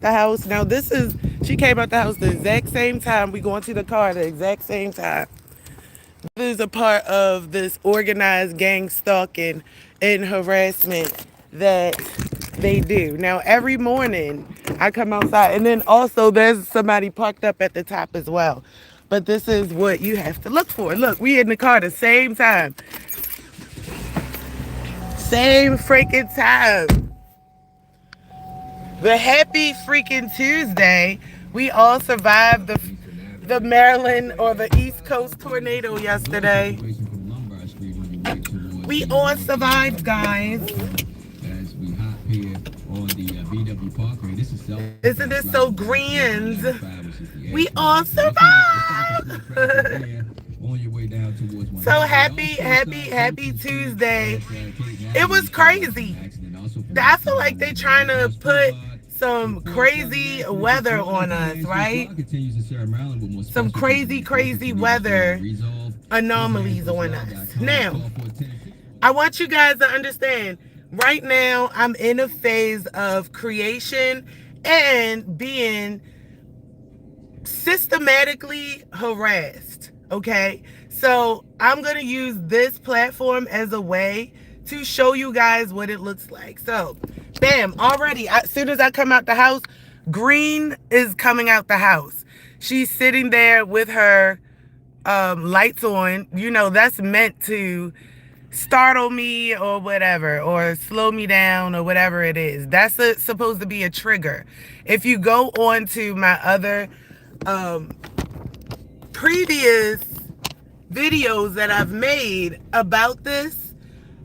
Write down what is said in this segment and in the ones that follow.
the house. Now she came out the house the exact same time. We going to the car the exact same time. This is a part of this organized gang stalking and harassment that they do. Now every morning I come outside, and then also there's somebody parked up at the top as well. But this is what you have to look for. Look, we in the car the same time. Same freaking time. The happy freaking Tuesday. We all survived the Maryland or the East Coast tornado yesterday. We all survived, guys. Isn't it so grand? We all survived. So happy Tuesday. It was crazy. I feel like they trying to put some crazy weather on us, right? Some crazy weather anomalies on us. Now, I want you guys to understand, right now I'm in a phase of creation and being systematically harassed, okay? So I'm going to use this platform as a way to show you guys what it looks like. So, bam, already, as soon as I come out the house, Green is coming out the house. She's sitting there with her lights on. You know, that's meant to startle me or whatever, or slow me down or whatever it is. That's supposed to be a trigger. If you go on to my other previous videos that I've made about this,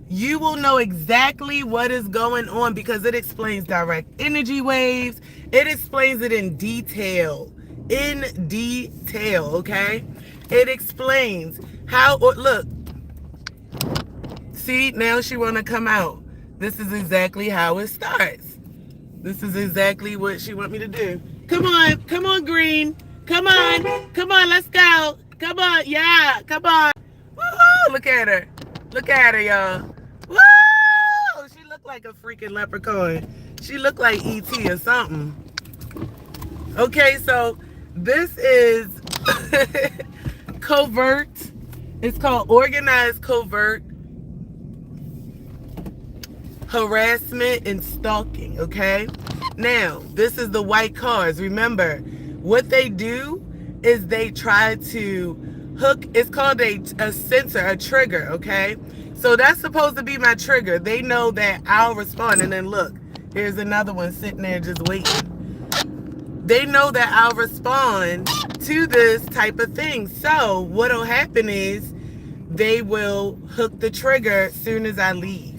you will know exactly what is going on, because it explains direct energy waves. It explains it in detail. Okay? It explains how, look, see, now she want to come out. This is exactly how it starts. This is exactly what she want me to do. Come on, Green. Come on, let's go. Come on, yeah, come on. Woo-hoo, look at her, y'all. Woo! She looked like a freaking leprechaun. She looked like E.T. or something. Okay, so this is covert. It's called organized covert harassment and stalking, okay? Now, this is the white cars. Remember, what they do is they try to hook, it's called a sensor, a trigger, okay? So that's supposed to be my trigger. They know that I'll respond, and then look, here's another one sitting there just waiting. They know that I'll respond to this type of thing. So what'll happen is they will hook the trigger as soon as I leave.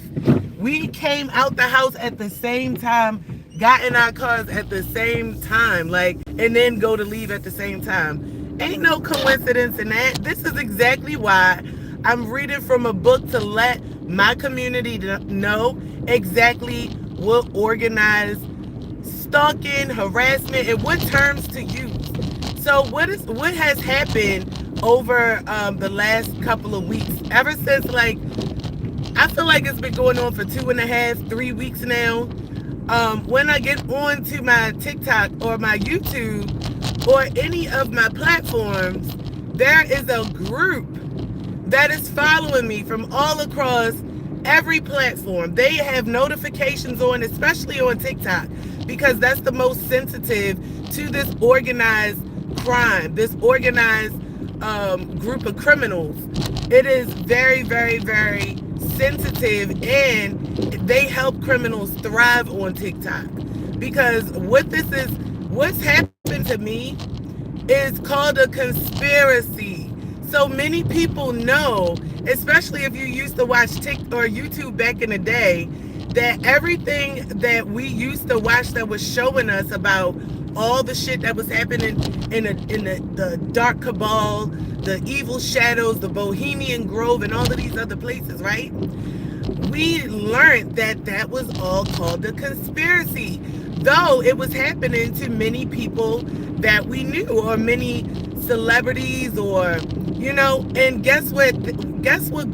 We came out the house at the same time, got in our cars at the same time, and then go to leave at the same time. Ain't no coincidence in that. This is exactly why I'm reading from a book, to let my community know exactly what organized stalking, harassment, and what terms to use. So what has happened over the last couple of weeks, ever since, I feel like it's been going on for 2.5, 3 weeks now. When I get on to my TikTok or my YouTube or any of my platforms, there is a group that is following me from all across every platform. They have notifications on, especially on TikTok, because that's the most sensitive to this organized crime, this organized group of criminals. It is very, very, very sensitive, and they help criminals thrive on TikTok, because what's happened to me is called a conspiracy. So many people know, especially if you used to watch TikTok or YouTube back in the day, that everything that we used to watch that was showing us about all the shit that was happening in the dark cabal, the evil shadows, the Bohemian Grove, and all of these other places, right? We learned that was all called a conspiracy, though it was happening to many people that we knew, or many celebrities, or, and guess what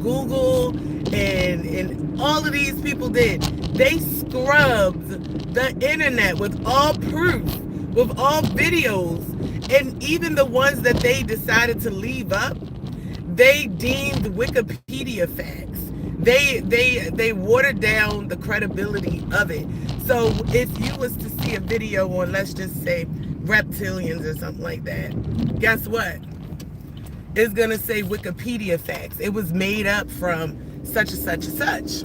Google and all of these people did? They scrubbed the internet with all proof, with all videos, and even the ones that they decided to leave up, they deemed Wikipedia facts. They watered down the credibility of it. So if you was to see a video on, let's just say, reptilians or something like that, guess what? It's gonna say Wikipedia facts. It was made up from such and such and such.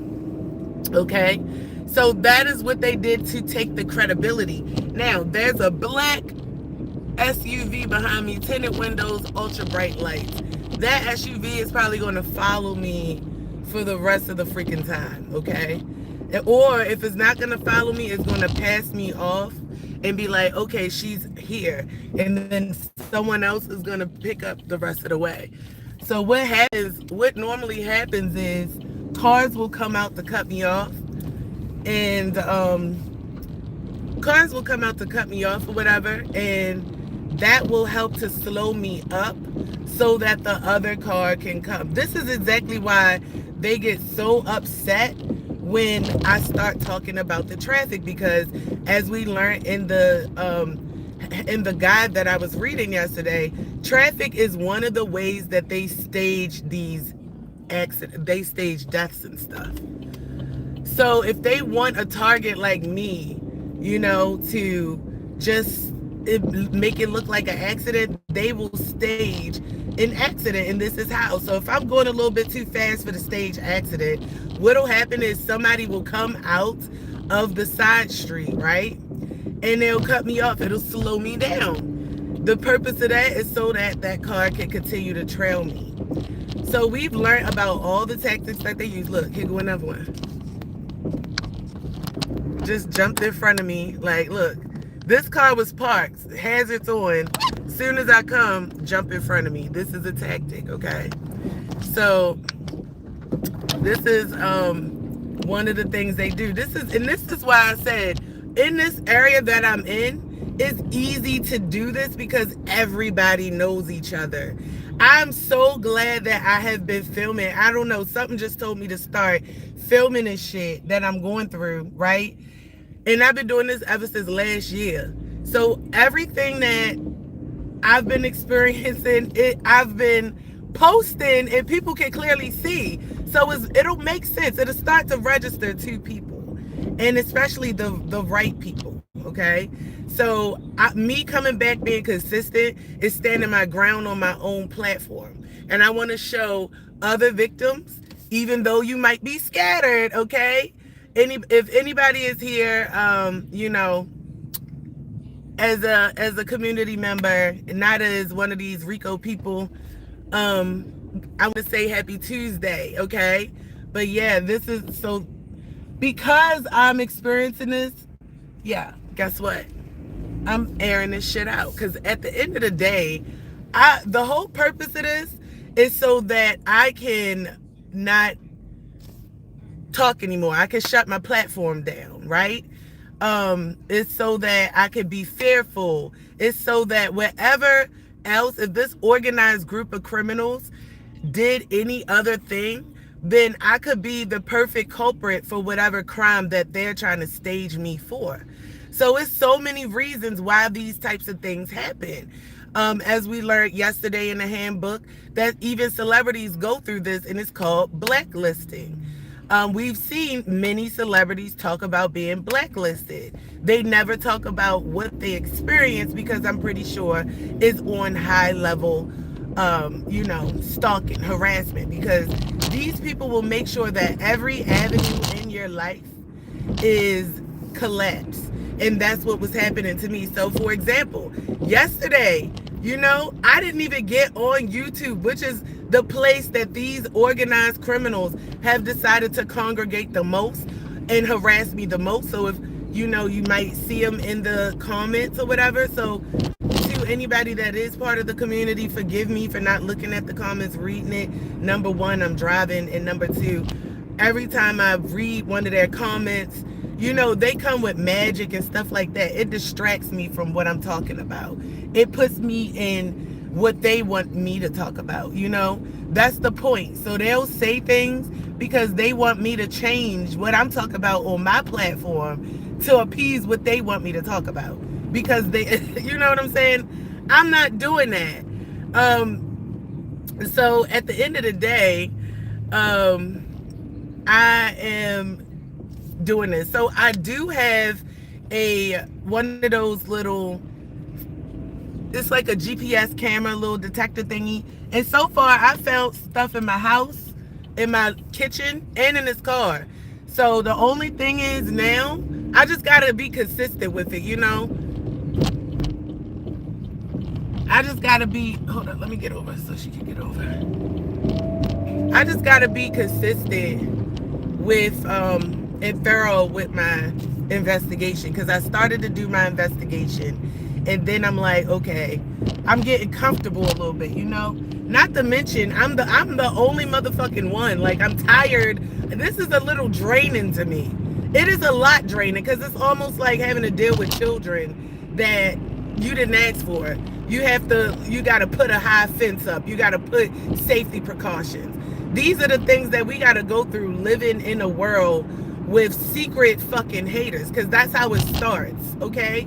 Okay? So that is what they did to take the credibility. Now, there's a black SUV behind me, tinted windows, ultra bright lights. That SUV is probably going to follow me for the rest of the freaking time, okay? Or if it's not going to follow me, it's going to pass me off and be like, okay, she's here. And then someone else is going to pick up the rest of the way. So what normally happens is cars will come out to cut me off, and cars will come out to cut me off or whatever, and that will help to slow me up so that the other car can come. This is exactly why they get so upset when I start talking about the traffic, because as we learned in the guide that I was reading yesterday, traffic is one of the ways that they stage these accidents, they stage deaths and stuff. So if they want a target like me, to just make it look like an accident, they will stage an accident, and this is how. So if I'm going a little bit too fast for the stage accident, what'll happen is somebody will come out of the side street, right? And they'll cut me off. It'll slow me down. The purpose of that is so that that car can continue to trail me. So we've learned about all the tactics that they use. Look, here go another one. Just jumped in front of me. Like, look, this car was parked, hazards on. As soon as I come, jump in front of me. This is a tactic, okay? So this is one of the things they do. This is why I said, in this area that I'm in, it's easy to do this because everybody knows each other. I'm so glad that I have been filming. I don't know, something just told me to start filming this shit that I'm going through, right? And I've been doing this ever since last year. So everything that I've been experiencing, I've been posting, and people can clearly see. So it'll make sense. It'll start to register to people, and especially the right people, okay? So me coming back, being consistent, is standing my ground on my own platform. And I want to show other victims, even though you might be scattered, okay? If anybody is here, as a community member, not as one of these Rico people, I want to say happy Tuesday, okay? But yeah, this is so, because I'm experiencing this, yeah, guess what? I'm airing this shit out, because at the end of the day, the whole purpose of this is so that I can not talk anymore. I can shut my platform down, right? It's so that I can be fearful. It's so that wherever else, if this organized group of criminals did any other thing, then I could be the perfect culprit for whatever crime that they're trying to stage me for. So it's so many reasons why these types of things happen. As we learned yesterday in the handbook, that even celebrities go through this, and it's called blacklisting. We've seen many celebrities talk about being blacklisted. They never talk about what they experience, because I'm pretty sure it's on high level, stalking, harassment, because these people will make sure that every avenue in your life is collapsed. And that's what was happening to me. So for example, yesterday, I didn't even get on YouTube, which is the place that these organized criminals have decided to congregate the most and harass me the most. So if you might see them in the comments or whatever. So to anybody that is part of the community, forgive me for not looking at the comments, reading it. Number one, I'm driving, and number two, every time I read one of their comments, they come with magic and stuff like that. It distracts me from what I'm talking about. It puts me in what they want me to talk about, That's the point. So they'll say things because they want me to change what I'm talking about on my platform to appease what they want me to talk about, because they, you know what I'm saying? I'm not doing that. So at the end of the day, I am doing this. So I do have a one of those little, it's like a GPS camera, little detector thingy. And so far, I found stuff in my house, in my kitchen, and in this car. So the only thing is now, I just gotta be consistent with it, you know? I just gotta be, hold on, let me get over so she can get over. I just gotta be consistent with and thorough with my investigation, because I started to do my investigation, and then I'm like, okay, I'm getting comfortable a little bit, you know. Not to mention, I'm the only motherfucking one. Like, I'm tired. This is a little draining to me. It is a lot draining, because it's almost like having to deal with children that you didn't ask for. You got to put a high fence up. You got to put safety precautions. These are the things that we got to go through living in a world with secret fucking haters, because that's how it starts, okay?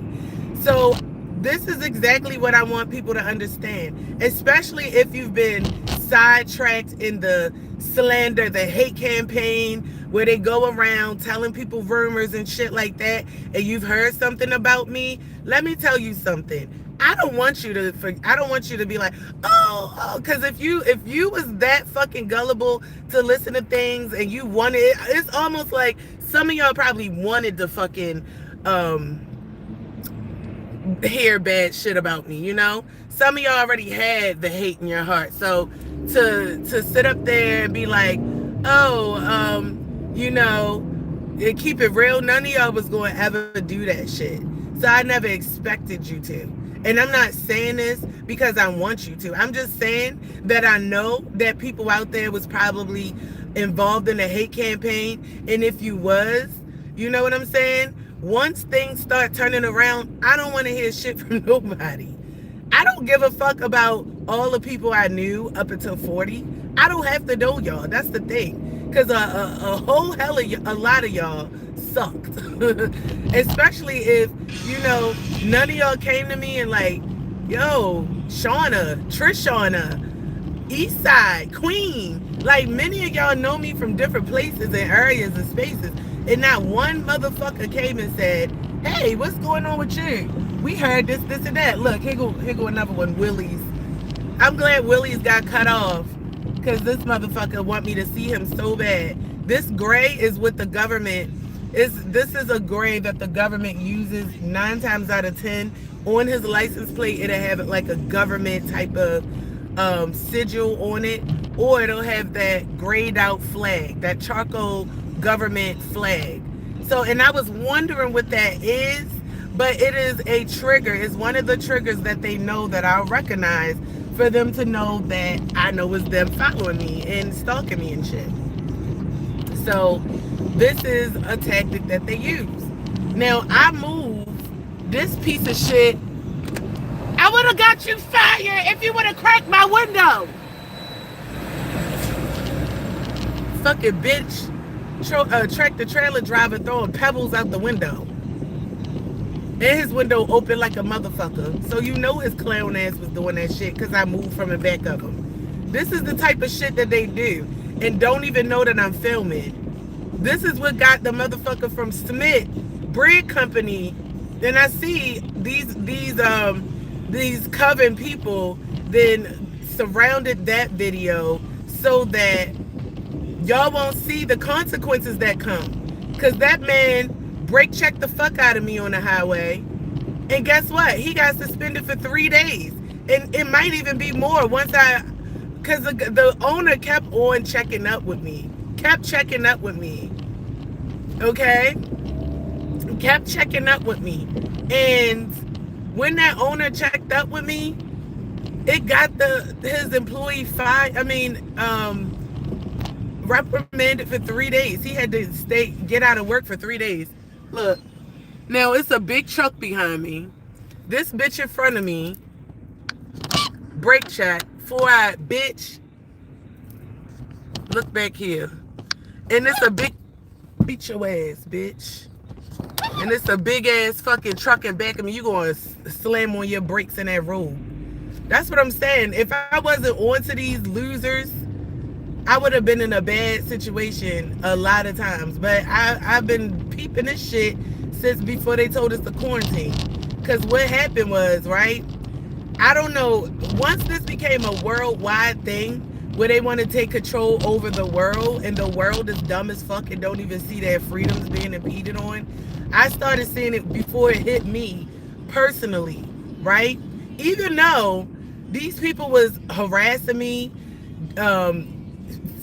So this is exactly what I want people to understand, especially if you've been sidetracked in the slander, the hate campaign, where they go around telling people rumors and shit like that, and you've heard something about me. Let me tell you something. I don't want you to be like, oh, because if you was that fucking gullible to listen to things and you wanted, it's almost like some of y'all probably wanted to fucking hear bad shit about me, you know? Some of y'all already had the hate in your heart. So to sit up there and be like, oh, you know, and keep it real, none of y'all was going to ever do that shit. So I never expected you to. And I'm not saying this because I want you to. I'm just saying that I know that people out there was probably involved in a hate campaign. And if you was, you know what I'm saying? Once things start turning around, I don't want to hear shit from nobody. I don't give a fuck about all the people I knew up until 40. I don't have to know y'all. That's the thing. Because a whole hell of a lot of y'all sucked. Especially if, you know, none of y'all came to me and like, yo, Shauna, Trishana, Eastside, Queen. Like, many of y'all know me from different places and areas and spaces. And not one motherfucker came and said, hey, what's going on with you? We heard this, this, and that. Look, here go another one, Willie's. I'm glad Willie's got cut off, because this motherfucker want me to see him so bad. This gray is what the government is. This is a gray that the government uses 9 times out of 10. On his license plate, it'll have like a government type of sigil on it, or it'll have that grayed out flag, that charcoal government flag. So, and I was wondering what that is, but it is a trigger. It's one of the triggers that they know that I'll recognize, for them to know that I know it's them following me and stalking me and shit. So this is a tactic that they use. Now, I moved this piece of shit. I would have got you fired if you would have cracked my window. Fucking bitch. Tractor trailer driver throwing pebbles out the window. And his window open like a motherfucker. So you know his clown ass was doing that shit, because I moved from the back of him. This is the type of shit that they do. And don't even know that I'm filming. This is what got the motherfucker from Smith Bread Company. And I see these Coven people then surrounded that video so that y'all won't see the consequences that come. Because that man brake checked the fuck out of me on the highway. And guess what? He got suspended for 3 days. And it might even be more once because the owner kept on checking up with me. Kept checking up with me. Okay? Kept checking up with me. And when that owner checked up with me, it got his employee fired. Reprimanded for 3 days. He had to get out of work for 3 days. Look, now it's a big truck behind me. This bitch in front of me, brake check, 4-eyed bitch. Look back here. And it's a big, beat your ass, bitch. and it's a big ass fucking truck in back of me, you gonna slam on your brakes in that road. That's what I'm saying. If I wasn't on to these losers, I would have been in a bad situation a lot of times. But I've been peeping this shit since before they told us to quarantine. Because what happened was, right? I don't know. Once this became a worldwide thing where they want to take control over the world and the world is dumb as fuck and don't even see their freedoms being impeded on, I started seeing it before it hit me personally, right? Even though these people was harassing me,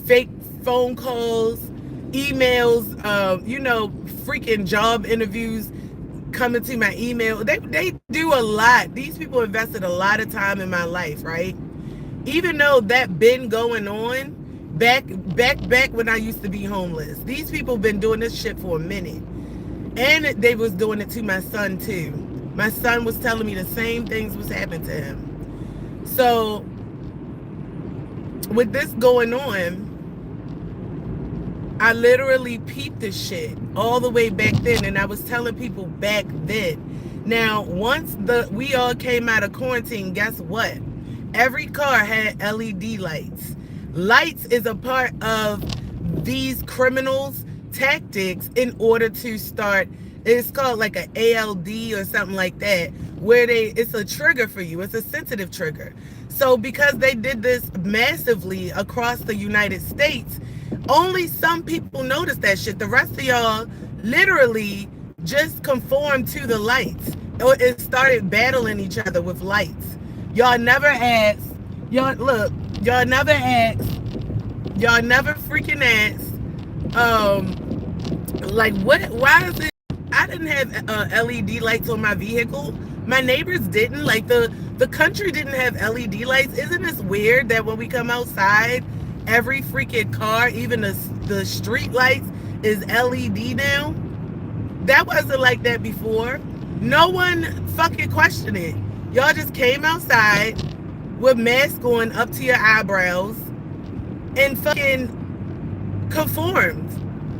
fake phone calls, emails, freaking job interviews coming to my email. They do a lot. These people invested a lot of time in my life, right? Even though that been going on back when I used to be homeless. These people been doing this shit for a minute. And they was doing it to my son too. My son was telling me the same things was happening to him. So with this going on, I literally peeped this shit all the way back then, and I was telling people back then. Now, once we all came out of quarantine, guess what? Every car had LED lights. Lights is a part of these criminals' tactics in order to start. It's called like an ALD or something like that, where it's a trigger for you. It's a sensitive trigger. So because they did this massively across the United States, only some people noticed that shit. The rest of y'all literally just conformed to the lights. It started battling each other with lights. Y'all never asked. Y'all never asked. Y'all never freaking asked. Like what? Why is it? I didn't have LED lights on my vehicle. My neighbors didn't. Like the country didn't have LED lights. Isn't this weird that when we come outside, every freaking car, even the street lights, is LED now? That wasn't like that before. No one fucking questioned it. Y'all just came outside with masks on up to your eyebrows and fucking conformed.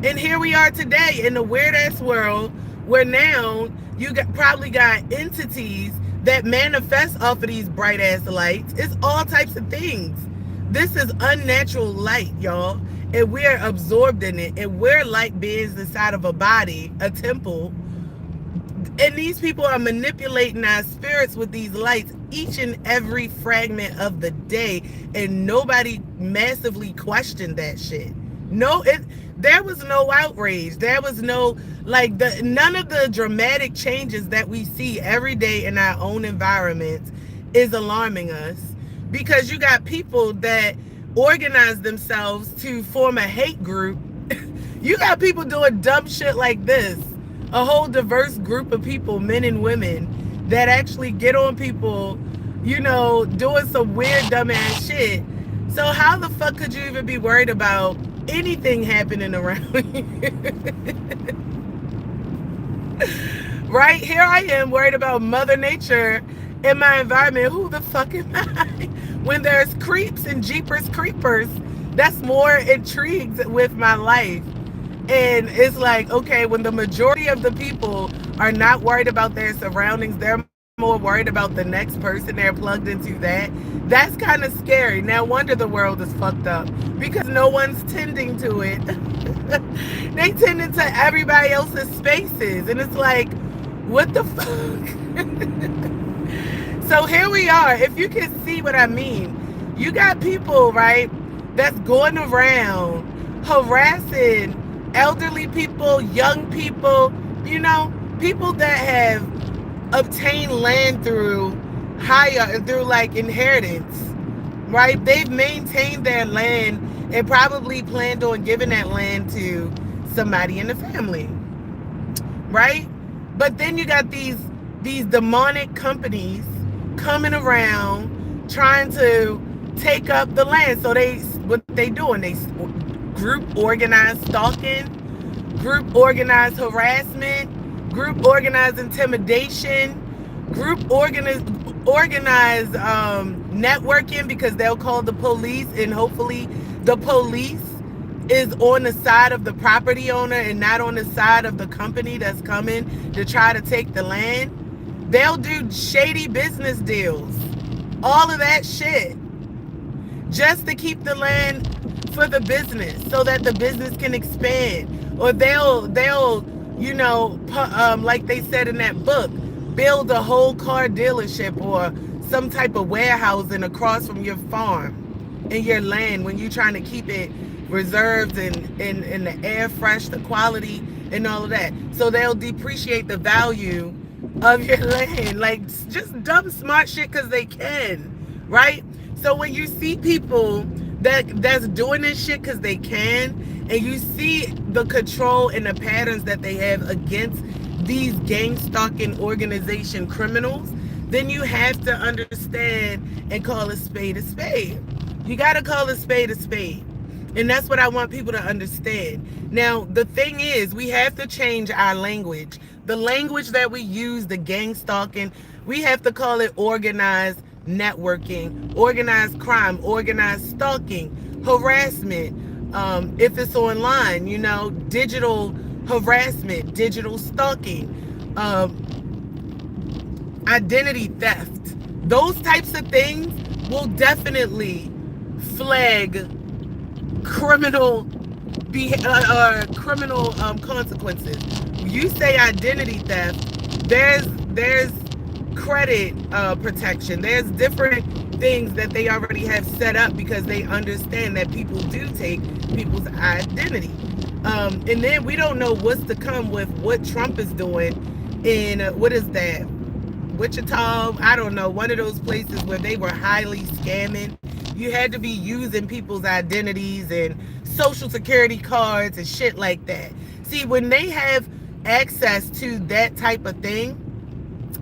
And here we are today in the weird ass world where now you probably got entities that manifest off of these bright ass lights. It's all types of things. This is unnatural light, y'all, and we're absorbed in it, and we're like beings inside of a body, a temple, and these people are manipulating our spirits with these lights each and every fragment of the day, and nobody massively questioned that shit. There was no outrage. There was no, none of the dramatic changes that we see every day in our own environments is alarming us. Because you got people that organize themselves to form a hate group. You got people doing dumb shit like this. A whole diverse group of people, men and women, that actually get on people, doing some weird dumbass shit. So how the fuck could you even be worried about anything happening around you? Right? Here I am worried about Mother Nature in my environment. Who the fuck am I? When there's creeps and jeepers creepers that's more intrigued with my life. And it's like, okay, when the majority of the people are not worried about their surroundings, they're more worried about the next person they're plugged into. That's kind of scary. No wonder the world is fucked up, because no one's tending to it. They tend into everybody else's spaces, and it's like, what the fuck? So here we are. If you can see what I mean, you got people, right, that's going around harassing elderly people, young people, people that have obtained land through inheritance, right? They've maintained their land and probably planned on giving that land to somebody in the family, right? But then you got these demonic companies coming around trying to take up the land. So what they doing? They group organized stalking, group organized harassment, group organized intimidation, group organized networking, because they'll call the police, and hopefully the police is on the side of the property owner and not on the side of the company that's coming to try to take the land, they'll do shady business deals. All of that shit. Just to keep the land for the business so that the business can expand. Or they'll like they said in that book, build a whole car dealership or some type of warehousing across from your farm and your land when you're trying to keep it reserved and the air fresh, the quality and all of that. So they'll depreciate the value of your land. Like, just dumb smart shit because they can, right? So when you see people that's doing this shit because they can, and you see the control and the patterns that they have against these gang stalking organization criminals, then you have to understand and call a spade a spade. You got to call a spade a spade. And that's what I want people to understand. Now, the thing is, we have to change our language. The language that we use, the gang stalking, we have to call it organized networking, organized crime, organized stalking, harassment. If it's online, digital harassment, digital stalking, identity theft. Those types of things will definitely flag criminal consequences. You say identity theft, there's credit protection. There's different things that they already have set up because they understand that people do take people's identity. And then we don't know what's to come with what Trump is doing in, what is that? Wichita, I don't know, one of those places where they were highly scamming. You had to be using people's identities and social security cards and shit like that. See, when they have access to that type of thing,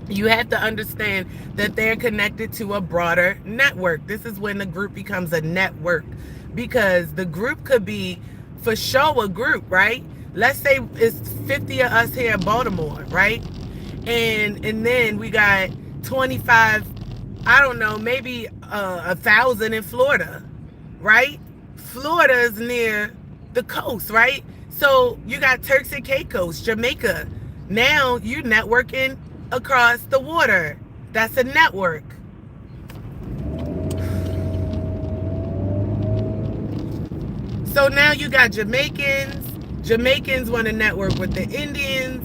you have to understand that they're connected to a broader network. This is when the group becomes a network, because the group could be for sure a group, right? Let's say it's 50 of us here in Baltimore, right? And then we got 25, I don't know, maybe 1,000 in Florida, right? Florida is near the coast, right? So you got Turks and Caicos, Jamaica. Now you're networking across the water. That's a network. So now you got Jamaicans want to network with the Indians,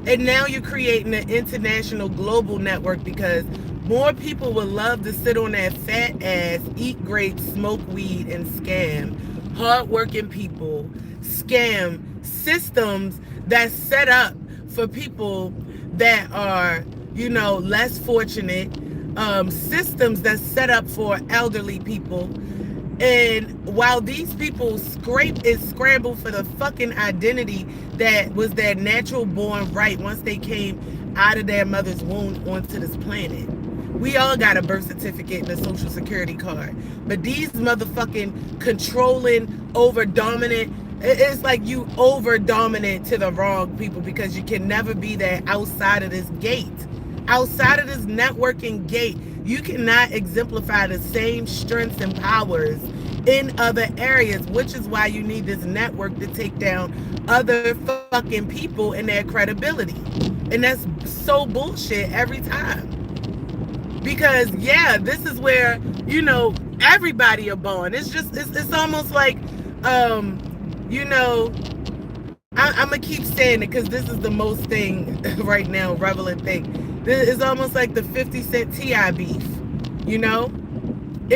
and now you're creating an international global network because more people would love to sit on that fat ass, eat grapes, smoke weed, and scam. Hardworking people scam systems that's set up for people that are, less fortunate, systems that's set up for elderly people. And while these people scramble for the fucking identity that was their natural born right once they came out of their mother's womb onto this planet. We all got a birth certificate and a social security card. But these motherfucking controlling, over dominant, it's like you over dominant to the wrong people, because you can never be that outside of this gate. Outside of this networking gate, you cannot exemplify the same strengths and powers in other areas, which is why you need this network to take down other fucking people and their credibility. And that's so bullshit every time. Because, yeah, this is where, everybody are born. It's almost like, I'm going to keep saying it because this is the most thing right now, relevant thing. It's almost like the 50 Cent T.I. beef, You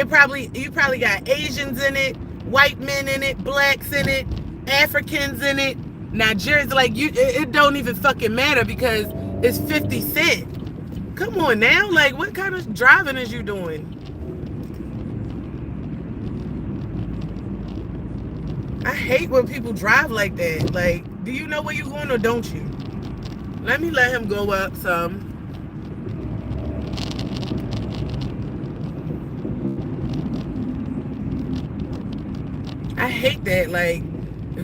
probably got Asians in it, white men in it, blacks in it, Africans in it, Nigerians. Like, it don't even fucking matter because it's 50 Cent. Come on now, like, what kind of driving is you doing? I hate when people drive like that. Like, do you know where you're going or don't you? Let him go up some. I hate that. Like,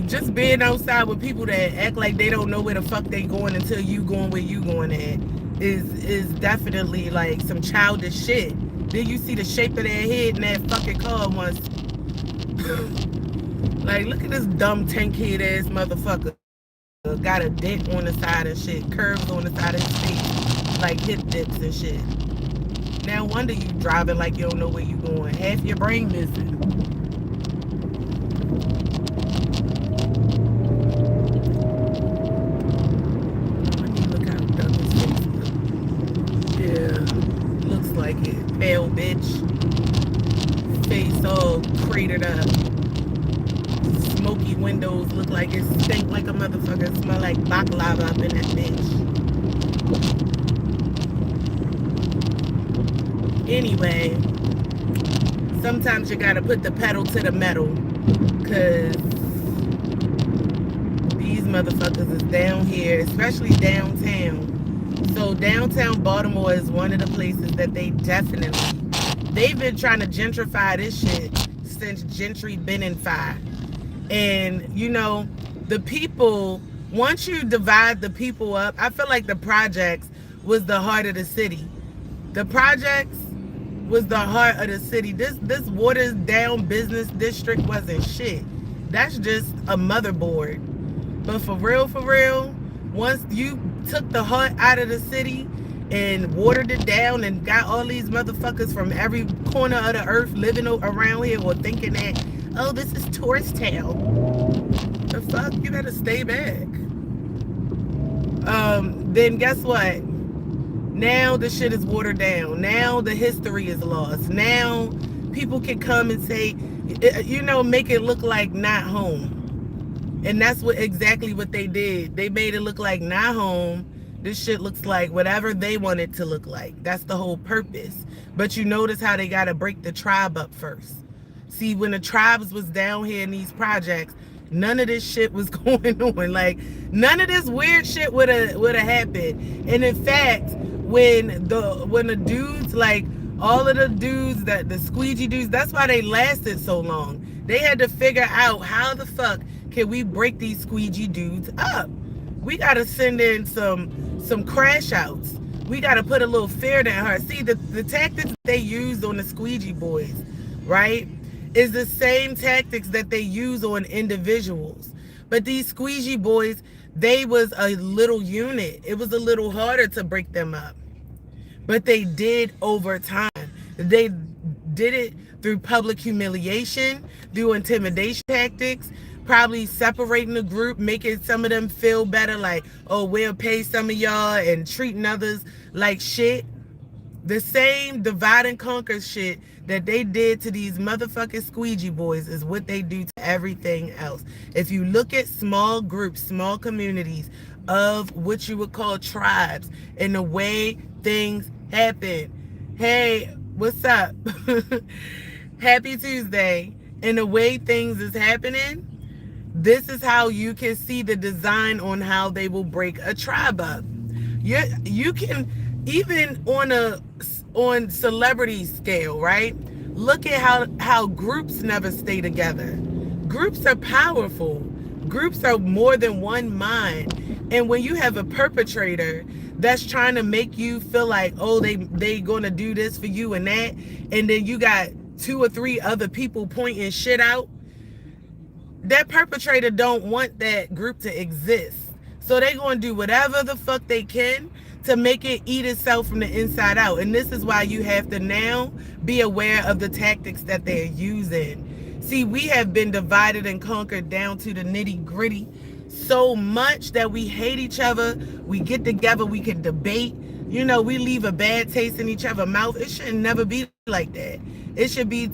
just being outside with people that act like they don't know where the fuck they going until you going where you going at is definitely like some childish shit. Then you see the shape of their head in that fucking car once. Like, look at this dumb tank head ass motherfucker. Got a dent on the side and shit, curves on the side of his face, like hip dips and shit. Now wonder you driving like you don't know where you going. Half your brain missing. Let me look how dumb his face look. Yeah, looks like it. Pale bitch. Face all cratered up. Smoky windows look like it stink like a motherfucker. Smell like baklava up in that bitch. Anyway, sometimes you gotta put the pedal to the metal, cause these motherfuckers is down here, especially downtown. So downtown Baltimore is one of the places that they've been trying to gentrify this shit since Gentry been in fire. And you know, the people, once you divide the people up, I feel like the projects was the heart of the city. The projects was the heart of the city. This watered down business district wasn't shit. That's just a motherboard. But for real, once you took the heart out of the city and watered it down and got all these motherfuckers from every corner of the earth living around here or thinking that, oh, this is tourist town. The fuck? You better stay back. Then guess what? Now the shit is watered down. Now the history is lost. Now people can come and say, you know, make it look like not home. And that's exactly what they did. They made it look like not home. This shit looks like whatever they want it to look like. That's the whole purpose. But you notice how they got to break the tribe up first. See, when the tribes was down here in these projects, none of this shit was going on. Like, none of this weird shit would have happened. And in fact, when the dudes, like all of the dudes, that the squeegee dudes, that's why they lasted so long. They had to figure out how the fuck can we break these squeegee dudes up. We got to send in some crash outs. We got to put a little fear in her. See, the tactics they used on the squeegee boys, right, is the same tactics that they use on individuals. But these squeegee boys, they was a little unit. It was a little harder to break them up. But they did over time. They did it through public humiliation, through intimidation tactics, probably separating the group, making some of them feel better, like, oh, we'll pay some of y'all, and treating others like shit. The same divide and conquer shit that they did to these motherfucking squeegee boys is what they do to everything else. If you look at small groups, small communities of what you would call tribes, and the way things happen. Hey, what's up? Happy Tuesday. And the way things is happening, this is how you can see the design on how they will break a tribe up. You can, even on celebrity scale, right? Look at how groups never stay together. Groups are powerful. Groups are more than one mind. And when you have a perpetrator that's trying to make you feel like, oh, they gonna do this for you and that, and then you got 2 or 3 other people pointing shit out, that perpetrator don't want that group to exist. So they gonna do whatever the fuck they can to make it eat itself from the inside out. And this is why you have to now be aware of the tactics that they're using. See, we have been divided and conquered down to the nitty gritty so much that we hate each other. We get together, we can debate. You know, we leave a bad taste in each other's mouth. It should never be like that. It should be,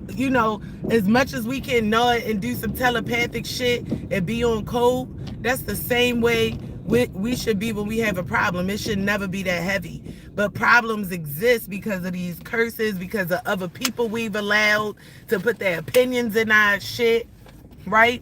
you know, as much as we can nod and do some telepathic shit and be on code, that's the same way we should be when we have a problem. It should never be that heavy. But problems exist because of these curses, because of other people we've allowed to put their opinions in our shit, right?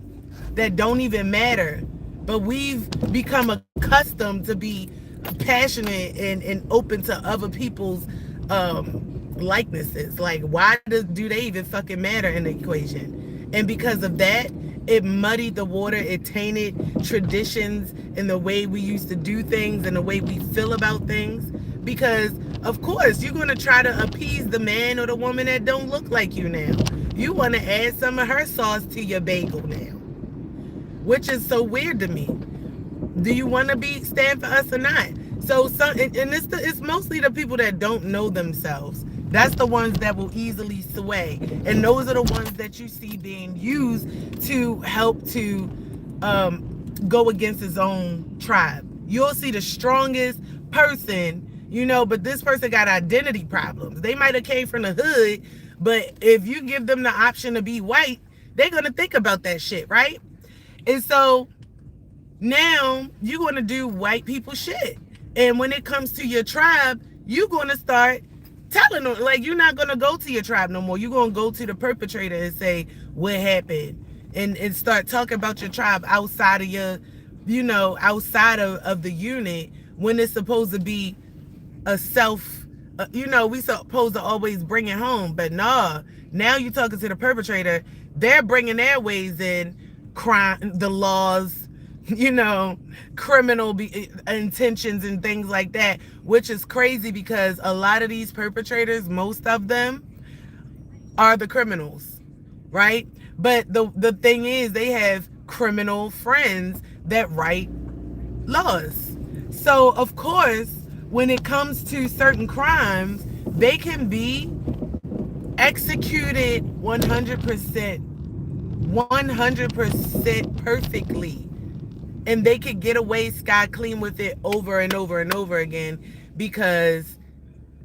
That don't even matter. But we've become accustomed to be passionate and open to other people's likenesses. Like, why do they even fucking matter in the equation? And because of that, it muddied the water. It tainted traditions and the way we used to do things and the way we feel about things. Because, of course, you're going to try to appease the man or the woman that don't look like you now. you want to add some of her sauce to your bagel now, which is so weird to me. Do you want to be stand for us or not? So some, and it's mostly the people that don't know themselves. That's the ones that will easily sway, and those are the ones that you see being used to help to go against his own tribe. You'll see the strongest person, but this person got identity problems. They might have came from the hood, but if you give them the option to be white, they're gonna think about that shit, right? And so now you're going to do white people shit. And when it comes to your tribe, you're going to start telling them, like, you're not going to go to your tribe no more. You're going to go to the perpetrator and say what happened, and start talking about your tribe outside of your, outside of the unit, when it's supposed to be a self, we supposed to always bring it home. But nah, now you're talking to the perpetrator. They're bringing their ways in, crime, the laws, criminal intentions and things like that, which is crazy because a lot of these perpetrators, most of them are the criminals, right? But the thing is, they have criminal friends that write laws. So of course, when it comes to certain crimes, they can be executed 100% perfectly. And they could get away scot clean with it over and over and over again because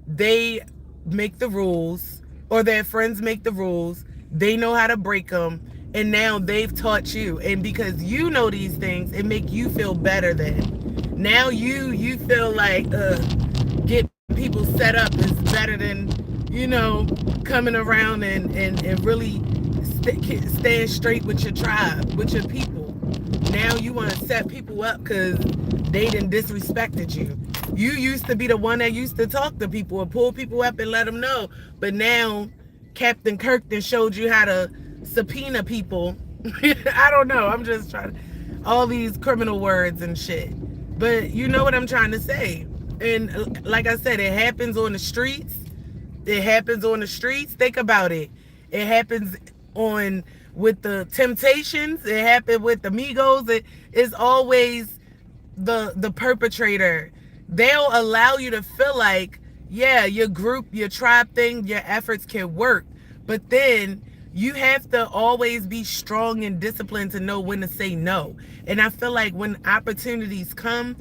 they make the rules, or their friends make the rules. They know how to break them, and now they've taught you. And because you know these things, it make you feel better. Then now you feel like getting people set up is better than coming around and really stand straight with your tribe, with your people. Now you want to set people up because they done disrespected you. You used to be the one that used to talk to people and pull people up and let them know. But now Captain Kirk done showed you how to subpoena people. I don't know. I'm just trying to, all these criminal words and shit. But you know what I'm trying to say. And like I said, it happens on the streets. It happens on the streets. Think about it. It happens with the Temptations. It happened with the Migos. It's always the perpetrator. They'll allow you to feel like, yeah, your group, your tribe thing, your efforts can work. But then you have to always be strong and disciplined to know when to say no. And I feel like when opportunities come,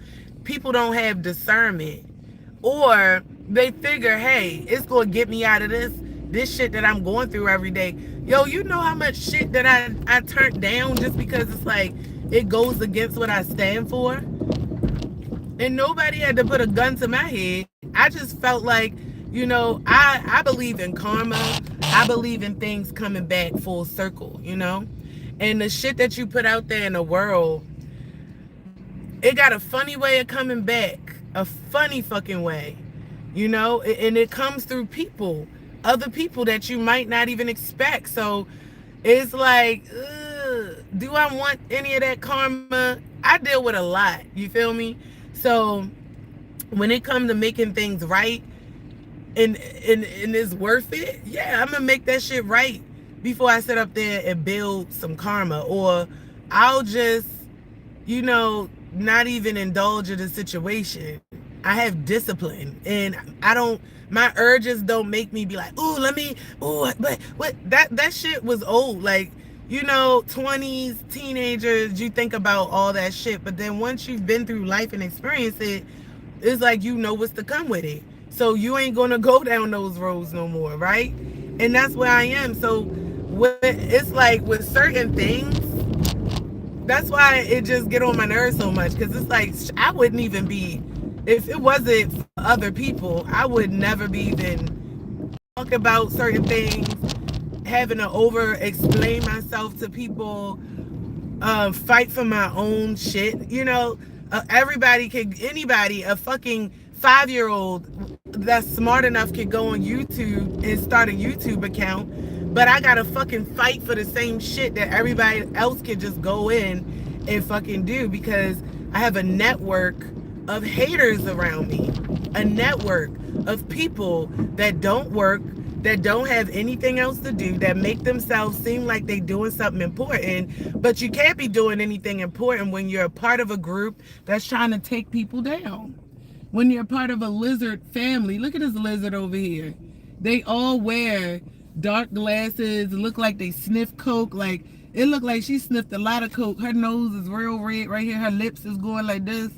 people don't have discernment. Or they figure, hey, it's going to get me out of this shit that I'm going through every day. Yo, you know how much shit that I turned down just because it's like it goes against what I stand for? And nobody had to put a gun to my head. I just felt like, I believe in karma. I believe in things coming back full circle, And the shit that you put out there in the world, it got a funny way of coming back. A funny fucking way, And it comes through people. Other people that you might not even expect. So it's like, do I want any of that karma? I deal with a lot. You feel me? So when it comes to making things right and it's worth it, yeah, I'm gonna make that shit right before I sit up there and build some karma. Or I'll just, not even indulge in the situation. I have discipline, and my urges don't make me be like, but what, that shit was old. Like, 20s, teenagers, you think about all that shit, but then once you've been through life and experienced it, it's like what's to come with it. So you ain't gonna go down those roads no more, right? And that's where I am. So it's like with certain things, that's why it just get on my nerves so much, because it's like I wouldn't even be, if it wasn't for other people, I would never be even talk about certain things, having to over explain myself to people, fight for my own shit. Anybody, a fucking 5-year-old that's smart enough could go on YouTube and start a YouTube account, but I gotta fucking fight for the same shit that everybody else could just go in and fucking do, because I have a network of haters around me, a network of people that don't work, that don't have anything else to do, that make themselves seem like they doing something important, but you can't be doing anything important when you're a part of a group that's trying to take people down. When you're a part of a lizard family, look at this lizard over here. They all wear dark glasses, look like they sniff coke. Like, it looked like she sniffed a lot of coke. Her nose is real red right here. Her lips is going like this.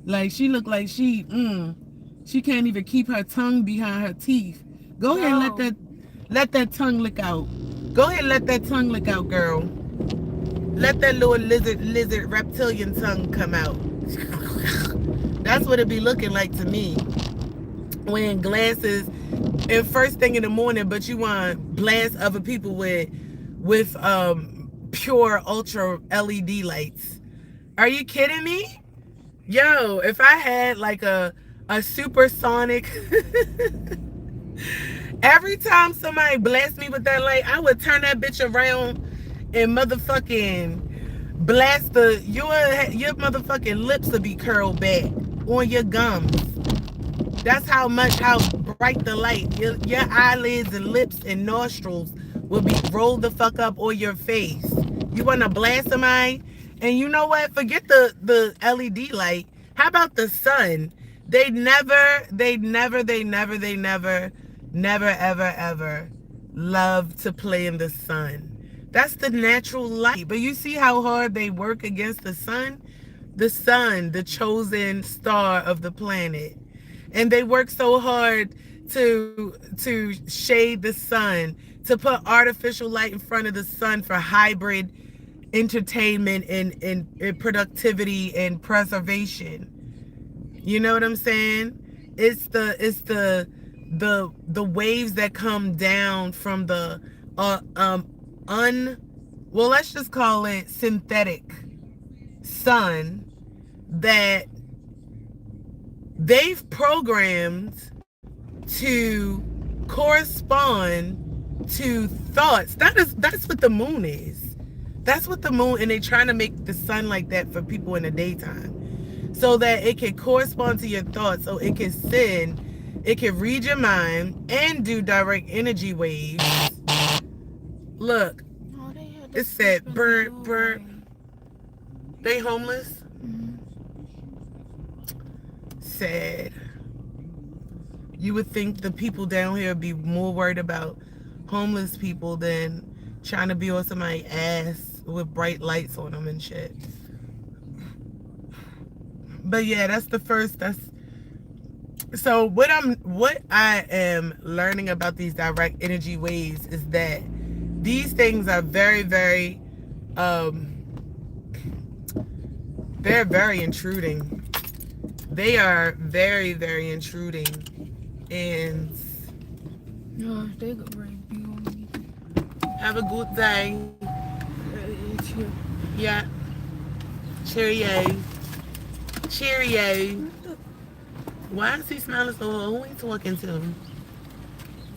Like, she looked like she can't even keep her tongue behind her teeth. Go ahead and let that tongue lick out. Go ahead and let that tongue lick out, girl. Let that little lizard reptilian tongue come out. That's what it be looking like to me. Wearing glasses and first thing in the morning, but you want to blast other people with pure ultra LED lights. Are you kidding me? Yo, if I had like a supersonic every time somebody blast me with that light, I would turn that bitch around and motherfucking blast your motherfucking lips would be curled back on your gums. That's how bright the light. Your eyelids and lips and nostrils will be rolled the fuck up on your face. You want to blast somebody? And you know what? Forget the LED light. How about the sun? They never, ever love to play in the sun. That's the natural light. But you see how hard they work against the sun? The sun, the chosen star of the planet. And they work so hard to shade the sun, to put artificial light in front of the sun for hybrid entertainment and productivity and preservation. You know what I'm saying? It's the waves that come down from the well, let's just call it synthetic sun that they've programmed to correspond to thoughts. That's what the moon is. That's what the moon, and they're trying to make the sun like that for people in the daytime, so that it can correspond to your thoughts, so it can read your mind and do direct energy waves. Look, it said burn. They homeless? Sad. You would think the people down here would be more worried about homeless people than trying to be on somebody's ass with bright lights on them and shit. But yeah, so what I am learning about these direct energy waves is that these things are very, very they're very intruding. They are very, very intruding. And they go right beyond me. Have a good day. Yeah. Cheerio. Cheerio. Why is he smiling so low? Who he talking to?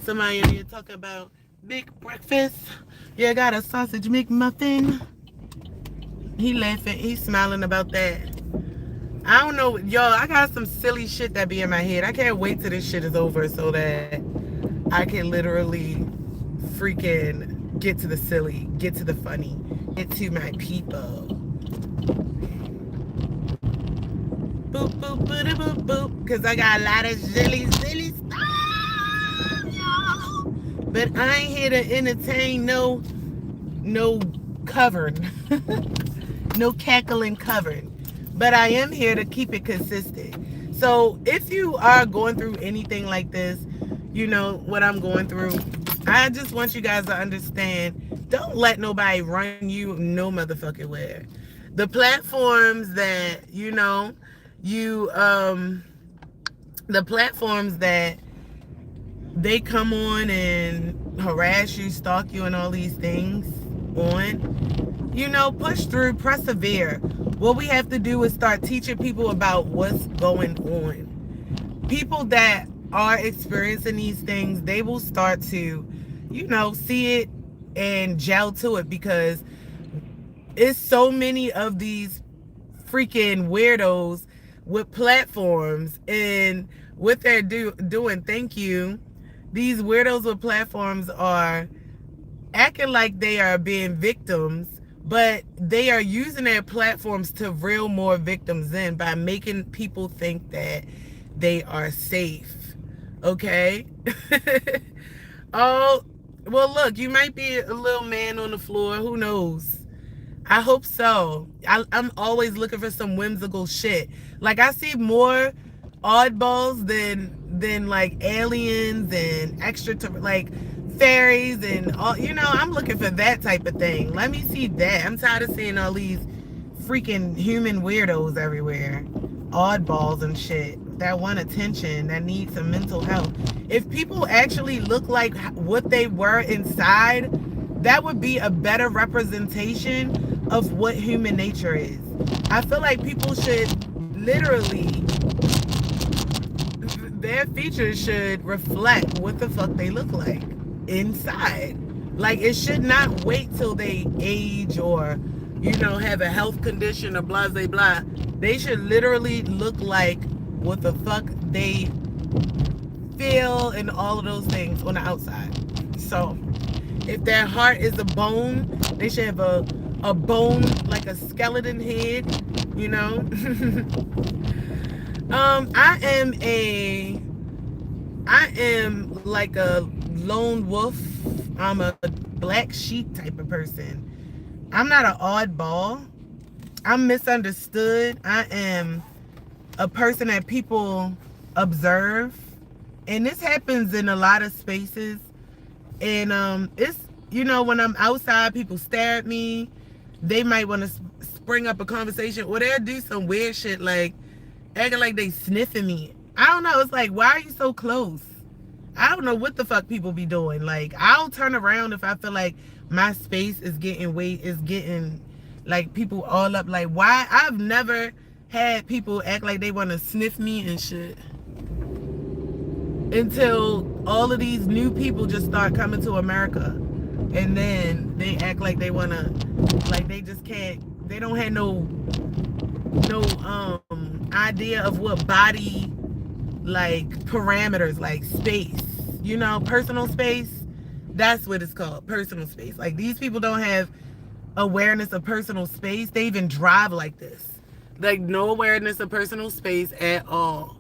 Somebody in here talking about big breakfast. Yeah, got a sausage McMuffin. He laughing. He's smiling about that. I don't know. Y'all, I got some silly shit that be in my head. I can't wait till this shit is over so that I can literally freaking get to the silly, get to the funny, get to my people. Boop, boop, boop, boop, boop. Because I got a lot of silly stuff, y'all. But I ain't here to entertain no covering. No cackling covering. But I am here to keep it consistent. So if you are going through anything like this, you know what I'm going through, I just want you guys to understand, don't let nobody run you no motherfucking where. The platforms that, the platforms that they come on and harass you, stalk you, and all these things on, push through, persevere. What we have to do is start teaching people about what's going on. People that are experiencing these things, they will start to, see it and gel to it, because it's so many of these freaking weirdos with platforms, and what they're doing, thank you, these weirdos with platforms are acting like they are being victims, but they are using their platforms to reel more victims in by making people think that they are safe. Okay? Oh, well, look, you might be a little man on the floor. Who knows? I hope so. I'm always looking for some whimsical shit. Like I see more oddballs than like aliens and extra like fairies and all. You know, I'm looking for that type of thing. Let me see that. I'm tired of seeing all these freaking human weirdos everywhere, oddballs and shit that want attention, that need some mental health. If people actually look like what they were inside, that would be a better representation of what human nature is. I feel like people should literally, their features should reflect what the fuck they look like inside. Like it should not wait till they age or, you know, have a health condition or blah blah blah. They should literally look like what the fuck they feel and all of those things on the outside. So if their heart is a bone, they should have a bone like a skeleton head, you know. I am like a lone wolf. I'm a black sheep type of person. I'm not an oddball. I'm misunderstood. I am a person that people observe. And this happens in a lot of spaces. And it's, you know, when I'm outside, people stare at me. They might want to spring up a conversation, or they'll do some weird shit like acting like they sniffing me. I don't know. It's like, why are you so close? I don't know what the fuck people be doing. Like, I'll turn around if I feel like my space is getting like people all up. Like, why? I've never had people act like they want to sniff me and shit until all of these new people just start coming to America, and then they act like they want to, like they just can't, they don't have no idea of what body like parameters, like space, you know, personal space. That's what it's called, personal space. Like these people don't have awareness of personal space. They even drive like this, like no awareness of personal space at all.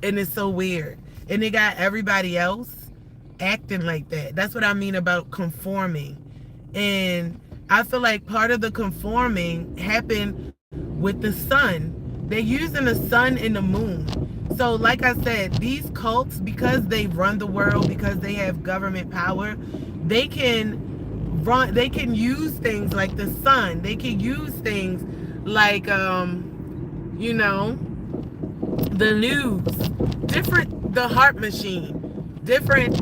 And it's so weird. And they got everybody else acting like that. That's what I mean about conforming. And I feel like part of the conforming happened with the sun. They're using the sun and the moon. So like I said, these cults, because they run the world, because they have government power, they can use things like the sun. They can use things like you know, the news, the heart machine, different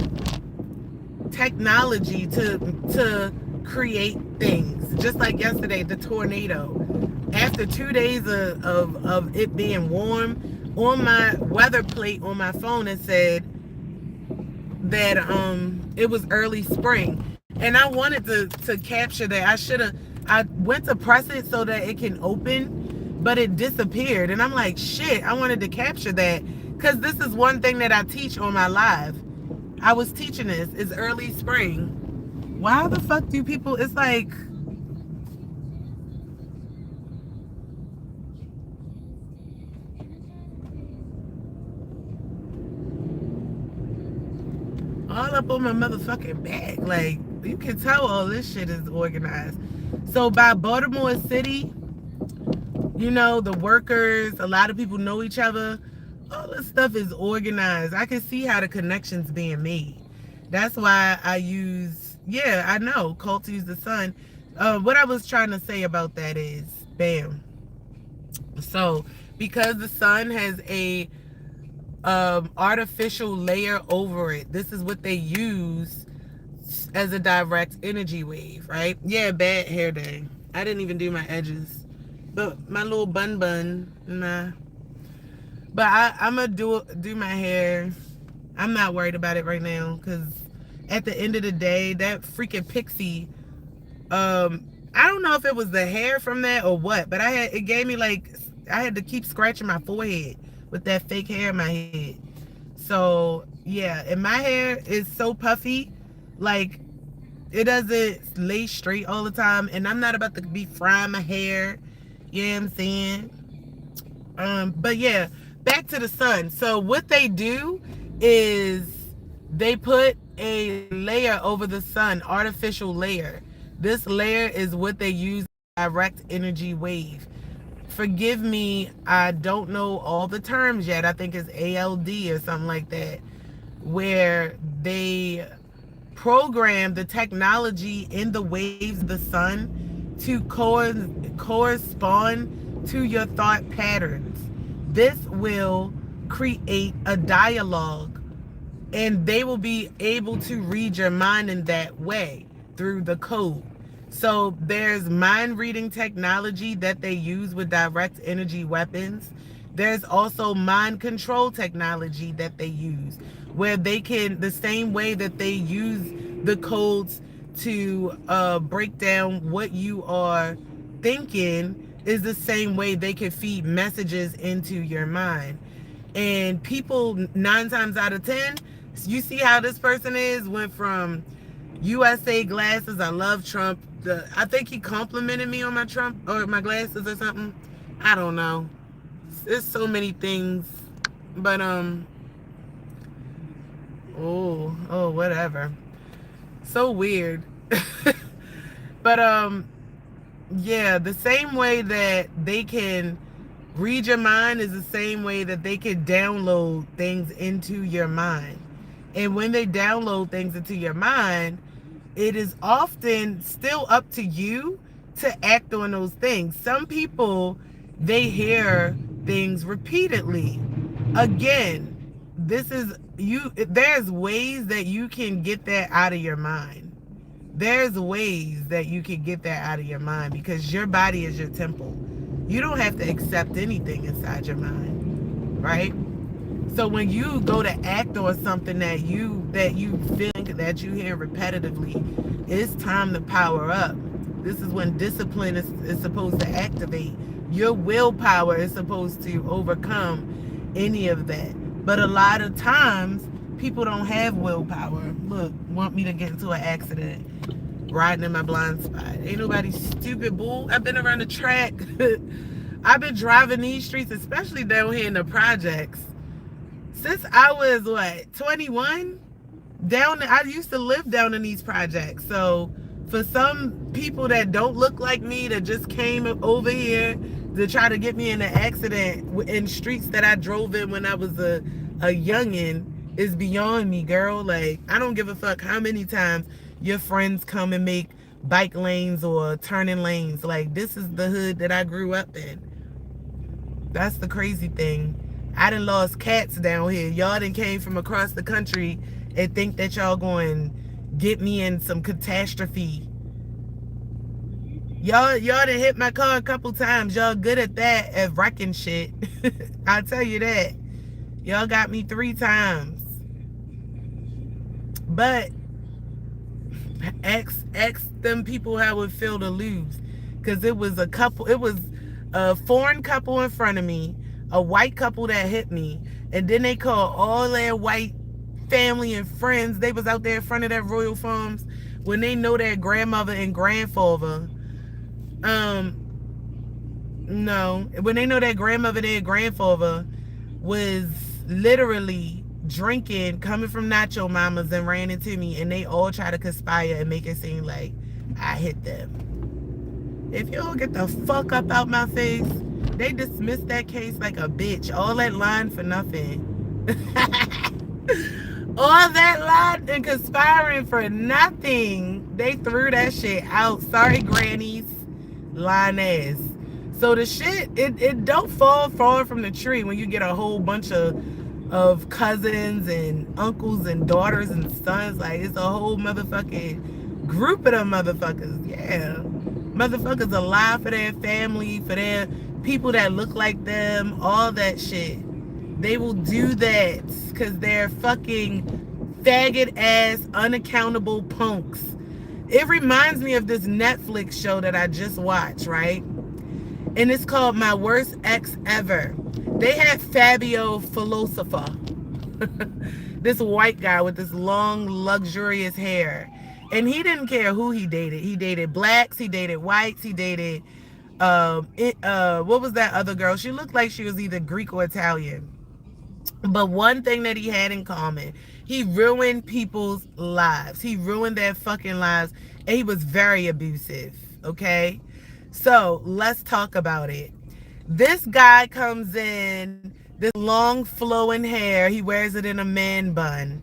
technology to create things. Just like yesterday, the tornado. After 2 days of it being warm, on my weather plate on my phone it said that it was early spring. And I wanted to capture that. I went to press it so that it can open, but it disappeared. And I'm like, shit, I wanted to capture that. Because this is one thing that I teach on my live. I was teaching this. It's early spring. Why the fuck do people... It's like... all up on my motherfucking back. Like, you can tell all this shit is organized. So by Baltimore City, you know, the workers, a lot of people know each other. All this stuff is organized. I can see how the connections being made. That's why I use, yeah, I know, cults use the sun. What I was trying to say about that is, bam. So, because the sun has a artificial layer over it, this is what they use as a direct energy wave, right? Yeah, bad hair day. I didn't even do my edges. But my little bun, nah. But I'm gonna do my hair. I'm not worried about it right now because at the end of the day, that freaking pixie, I don't know if it was the hair from that or what, but it gave me like, I had to keep scratching my forehead with that fake hair in my head. So yeah, and my hair is so puffy, like it doesn't lay straight all the time, and I'm not about to be frying my hair. You know what I'm saying? But yeah, back to the sun. So what they do is they put a layer over the sun, artificial layer. This layer is what they use direct energy wave. Forgive me, I don't know all the terms yet. I think it's ALD or something like that, where they program the technology in the waves of the sun to correspond to your thought patterns. This will create a dialogue, and they will be able to read your mind in that way through the code. So there's mind reading technology that they use with direct energy weapons. There's also mind control technology that they use, where they can, the same way that they use the codes to break down what you are thinking, is the same way they can feed messages into your mind. And people, 9 times out of 10, you see how this person is, went from USA glasses. I love Trump. I think he complimented me on my Trump or my glasses or something. I don't know. There's so many things, but whatever. So weird. But yeah, the same way that they can read your mind is the same way that they can download things into your mind. And when they download things into your mind, it is often still up to you to act on those things. Some people, they hear things repeatedly. Again, this is you, there's ways that you can get that out of your mind. There's ways that you can get that out of your mind, because your body is your temple. You don't have to accept anything inside your mind, right? So when you go to act on something that you feel that you hear repetitively, it's time to power up. This is when discipline is supposed to activate. Your willpower is supposed to overcome any of that. But a lot of times, people don't have willpower. Look, want me to get into an accident, riding in my blind spot. Ain't nobody stupid, bull. I've been around the track. I've been driving these streets, especially down here in the projects, since I was, 21? I used to live down in these projects. So for some people that don't look like me, that just came over here to try to get me in an accident in streets that I drove in when I was a youngin', is beyond me, girl. Like, I don't give a fuck how many times your friends come and make bike lanes or turning lanes. Like, this is the hood that I grew up in. That's the crazy thing. I done lost cats down here. Y'all done came from across the country and think that y'all going to get me in some catastrophe. Y'all done hit my car a couple times. Y'all good at that, at wrecking shit. I'll tell you that. Y'all got me 3 times. But ask them people how it feel to lose. Because it was a foreign couple in front of me, a white couple that hit me, and then they called all their white family and friends. They was out there in front of that Royal Farms when they know their grandmother and grandfather. No, when they know their grandmother and their grandfather was literally drinking, coming from Nacho Mamas, and ran into me, and they all try to conspire and make it seem like I hit them. If you don't get the fuck up out my face, they dismissed that case like a bitch. All that line for nothing. All that lying and conspiring for nothing. They threw that shit out. Sorry, grannies. Lying ass. So the shit, it don't fall far from the tree when you get a whole bunch of cousins and uncles and daughters and sons. Like, it's a whole motherfucking group of them motherfuckers. Yeah. Motherfuckers alive for their family, for their people that look like them, all that shit. They will do that because they're fucking faggot ass, unaccountable punks. It reminds me of this Netflix show that I just watched, right? And it's called My Worst Ex Ever. They had Fabio Philosopher. This white guy with this long, luxurious hair. And he didn't care who he dated. He dated blacks, he dated whites, he dated what was that other girl? She looked like she was either Greek or Italian. But one thing that he had in common, he ruined people's lives. He ruined their fucking lives. And he was very abusive. Okay? So let's talk about it. This guy comes in, this long flowing hair. He wears it in a man bun.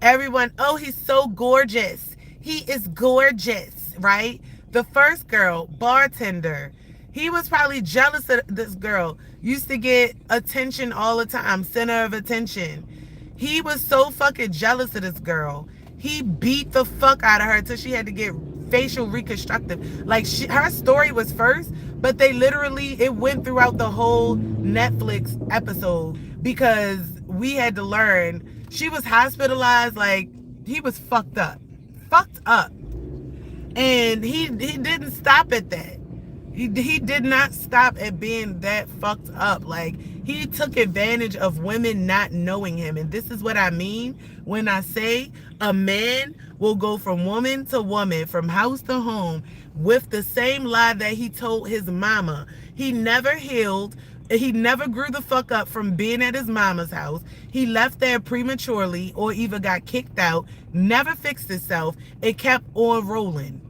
Everyone, oh, he's so gorgeous. He is gorgeous, right? The first girl, bartender, he was probably jealous of this girl. Used to get attention all the time, center of attention. He was so fucking jealous of this girl. He beat the fuck out of her until she had to get facial reconstructive. Like her story was first, but they literally, it went throughout the whole Netflix episode because we had to learn she was hospitalized. Like he was fucked up. Fucked up. And he didn't stop at that. He did not stop at being that fucked up. Like he took advantage of women not knowing him. And this is what I mean when I say a man will go from woman to woman, from house to home, with the same lie that he told his mama. He never healed. He never grew the fuck up from being at his mama's house. He left there prematurely or even got kicked out, never fixed himself, and kept on rolling.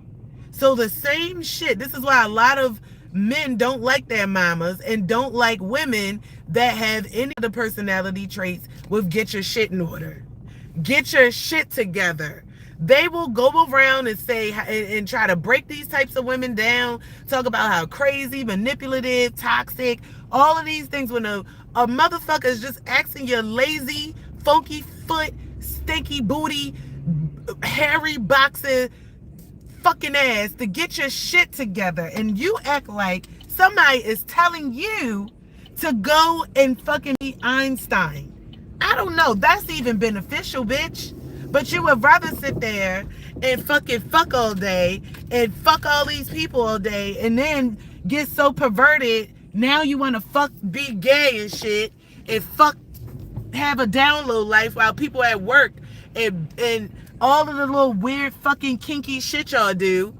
So the same shit, this is why a lot of men don't like their mamas and don't like women that have any of the personality traits with get your shit in order. Get your shit together. They will go around and say and try to break these types of women down, talk about how crazy, manipulative, toxic, all of these things when a motherfucker is just asking your lazy, funky foot, stinky booty, hairy boxer fucking ass to get your shit together, and you act like somebody is telling you to go and fucking be Einstein. I don't know. That's even beneficial, bitch. But you would rather sit there and fucking fuck all day and fuck all these people all day and then get so perverted. Now you want to fuck, be gay and shit and fuck, have a down low life while people at work and all of the little weird fucking kinky shit y'all do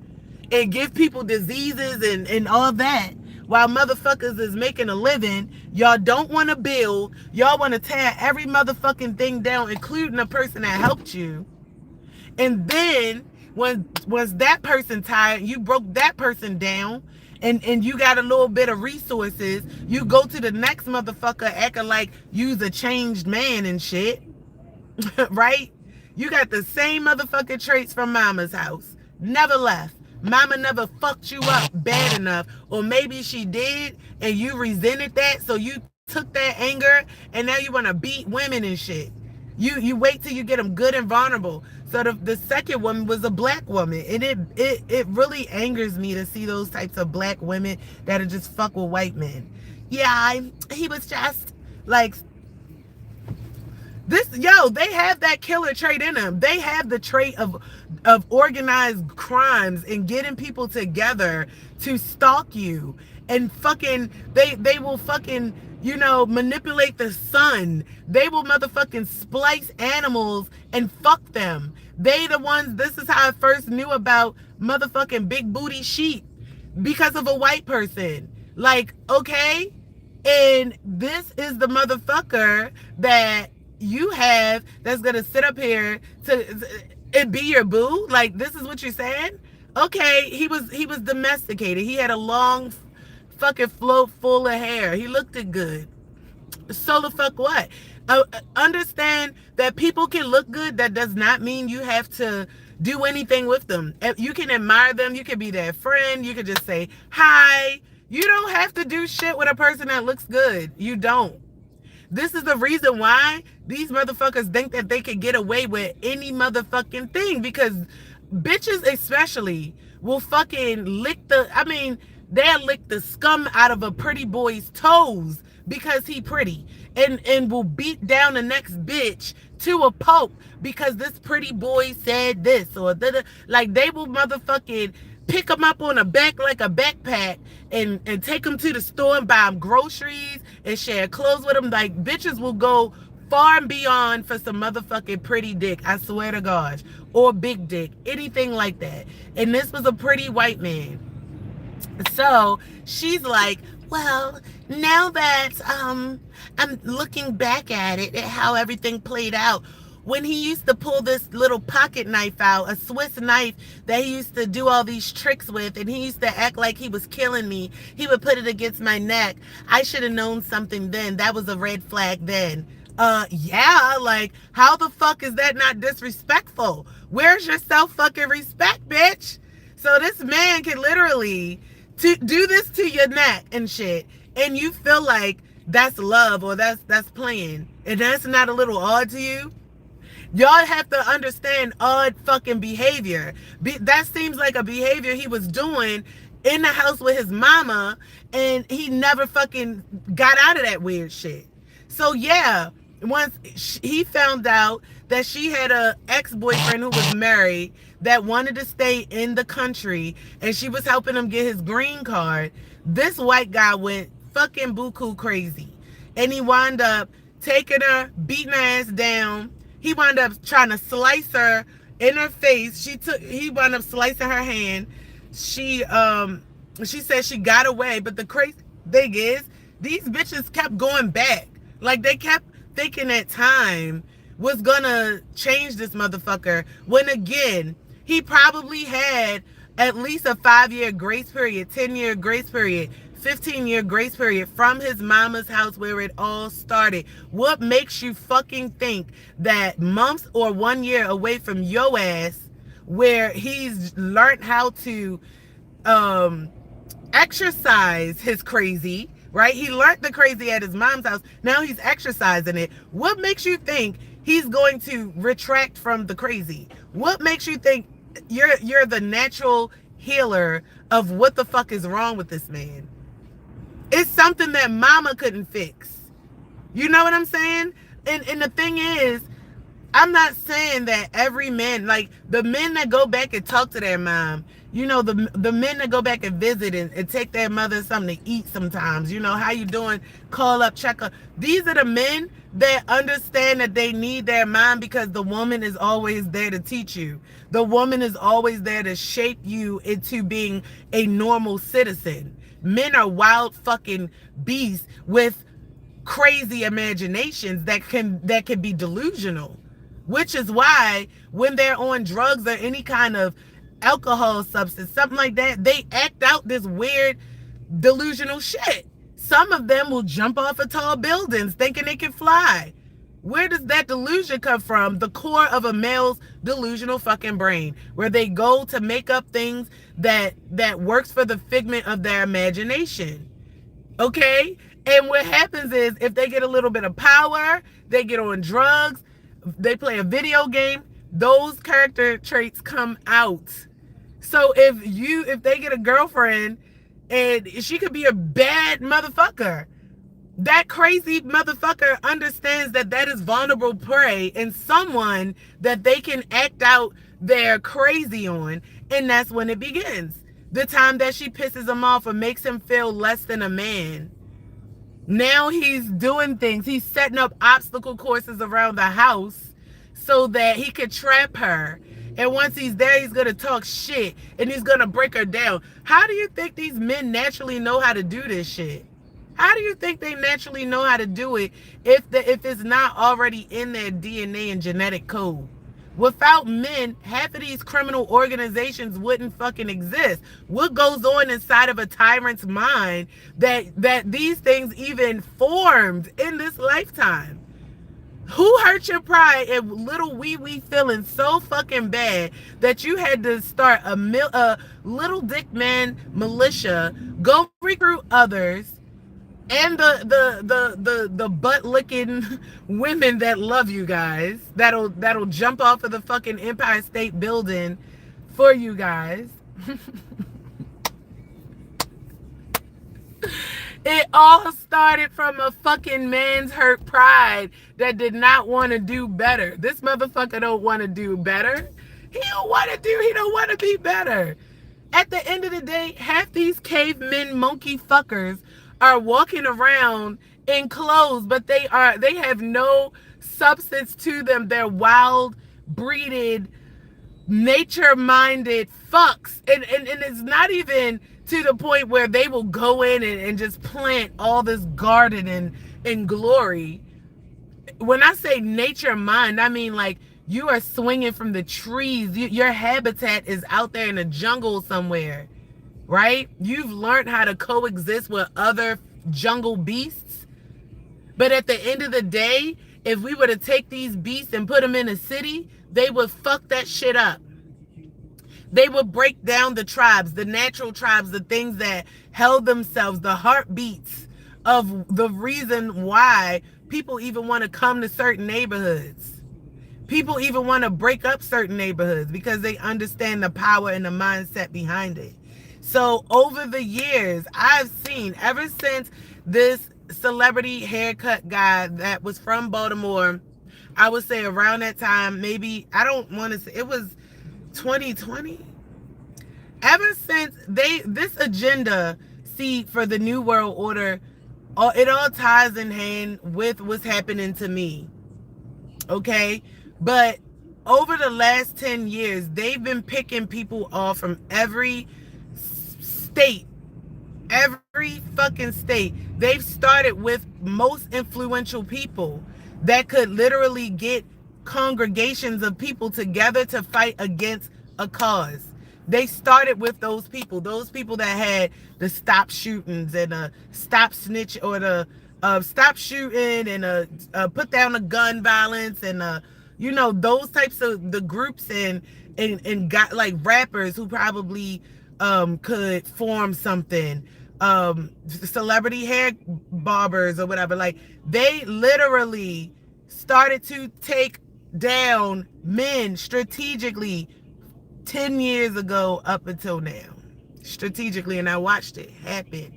and give people diseases and all that while motherfuckers is making a living. Y'all don't want to build. Y'all want to tear every motherfucking thing down, including the person that helped you. And then once that person tired, you broke that person down and you got a little bit of resources, you go to the next motherfucker acting like you's a changed man and shit. Right? You got the same motherfucking traits from mama's house. Never left. Mama never fucked you up bad enough. Or maybe she did and you resented that. So you took that anger and now you want to beat women and shit. You wait till you get them good and vulnerable. So the second woman was a black woman. And it really angers me to see those types of black women that are just fuck with white men. Yeah, he was just like... They have that killer trait in them. They have the trait of organized crimes and getting people together to stalk you and fucking they will fucking manipulate the sun. They will motherfucking splice animals and fuck them. They the ones. This is how I first knew about motherfucking big booty sheep because of a white person. Like, okay, and this is the motherfucker that you have that's gonna sit up here to and be your boo. Like, this is what you're saying? Okay, he was domesticated. He had a long fucking float full of hair. He looked it good. So the fuck what? Understand that people can look good. That does not mean you have to do anything with them. You can admire them. You can be their friend. You can just say hi. You don't have to do shit with a person that looks good. You don't. This is the reason why these motherfuckers think that they can get away with any motherfucking thing, because bitches especially will fucking they'll lick the scum out of a pretty boy's toes because he pretty and will beat down the next bitch to a pulp because this pretty boy said this or that. Like, they will motherfucking pick them up on a back like a backpack and take them to the store and buy them groceries and share clothes with them. Like, bitches will go far and beyond for some motherfucking pretty dick, I swear to gosh, or big dick, anything like that. And this was a pretty white man. So she's like, well, now that I'm looking back at it, at how everything played out, when he used to pull this little pocket knife out, a Swiss knife that he used to do all these tricks with, and he used to act like he was killing me, he would put it against my neck. I should have known something then. That was a red flag then. Yeah, like, how the fuck is that not disrespectful? Where's your self fucking respect, bitch? So this man can literally do this to your neck and shit, and you feel like that's love or that's playing, and that's not a little odd to you? Y'all have to understand odd fucking behavior. That seems like a behavior he was doing in the house with his mama, and he never fucking got out of that weird shit. So yeah, once he found out that she had a ex-boyfriend who was married that wanted to stay in the country, and she was helping him get his green card, this white guy went fucking buku crazy. And he wound up taking her, beating her ass down. He wound up trying to slice her in her face. He wound up slicing her hand. She said she got away, but the crazy thing is, these bitches kept going back. Like, they kept thinking that time was gonna change this motherfucker, when again, he probably had at least a 5-year grace period, 10-year grace period, 15-year grace period from his mama's house where it all started. What makes you fucking think that months or 1 year away from your ass, where he's learned how to exercise his crazy, right? He learned the crazy at his mom's house. Now he's exercising it. What makes you think he's going to retract from the crazy? What makes you think you're the natural healer of what the fuck is wrong with this man? It's something that mama couldn't fix. You know what I'm saying? And the thing is, I'm not saying that every man, like the men that go back and talk to their mom, you know, the men that go back and visit and take their mother something to eat sometimes, you know, how you doing, call up, check up. These are the men that understand that they need their mom, because the woman is always there to teach you. The woman is always there to shape you into being a normal citizen. Men are wild fucking beasts with crazy imaginations that can be delusional, which is why when they're on drugs or any kind of alcohol substance, something like that, they act out this weird delusional shit. Some of them will jump off of tall buildings thinking they can fly. Where does that delusion come from? The core of a male's delusional fucking brain, where they go to make up things that works for the figment of their imagination. Okay? And what happens is, if they get a little bit of power, they get on drugs, they play a video game, those character traits come out. So if they get a girlfriend and she could be a bad motherfucker, that crazy motherfucker understands that that is vulnerable prey and someone that they can act out their crazy on, and that's when it begins. The time that she pisses him off or makes him feel less than a man. Now he's doing things. He's setting up obstacle courses around the house so that he could trap her. And once he's there, he's going to talk shit and he's going to break her down. How do you think these men naturally know how to do this shit? How do you think they naturally know how to do it if it's not already in their DNA and genetic code? Without men, half of these criminal organizations wouldn't fucking exist. What goes on inside of a tyrant's mind that these things even formed in this lifetime? Who hurt your pride and little wee feeling so fucking bad that you had to start a little dick man militia, go recruit others, and the butt licking women that love you guys, that'll jump off of the fucking Empire State Building for you guys? It all started from a fucking man's hurt pride that did not want to do better. This motherfucker don't want to do better. He don't want to be better. At the end of the day, half these cavemen monkey fuckers are walking around in clothes, but they have no substance to them. They're wild breeded, nature-minded fucks. And it's not even to the point where they will go in and just plant all this garden and glory. When I say nature mind, I mean like you are swinging from the trees. Your habitat is out there in the jungle somewhere, right? You've learned how to coexist with other jungle beasts. But at the end of the day, if we were to take these beasts and put them in a city, they would fuck that shit up. They would break down the tribes, the natural tribes, the things that held themselves, the heartbeats of the reason why people even want to come to certain neighborhoods. People even want to break up certain neighborhoods because they understand the power and the mindset behind it. So over the years, I've seen, ever since this celebrity haircut guy that was from Baltimore, I would say around that time, maybe, I don't want to say, it was 2020. Ever since this agenda, see, for the New World Order, it all ties in hand with what's happening to me. Okay? But over the last 10 years, they've been picking people off from every state. Every fucking state. They've started with most influential people that could literally get congregations of people together to fight against a cause. They started with those people that had the stop shootings and stop snitch, or the stop shooting and put down the gun violence and those types of the groups and got like rappers who probably could form something, celebrity hair barbers or whatever. Like, they literally started to take down men strategically 10 years ago up until now. Strategically, and I watched it happen.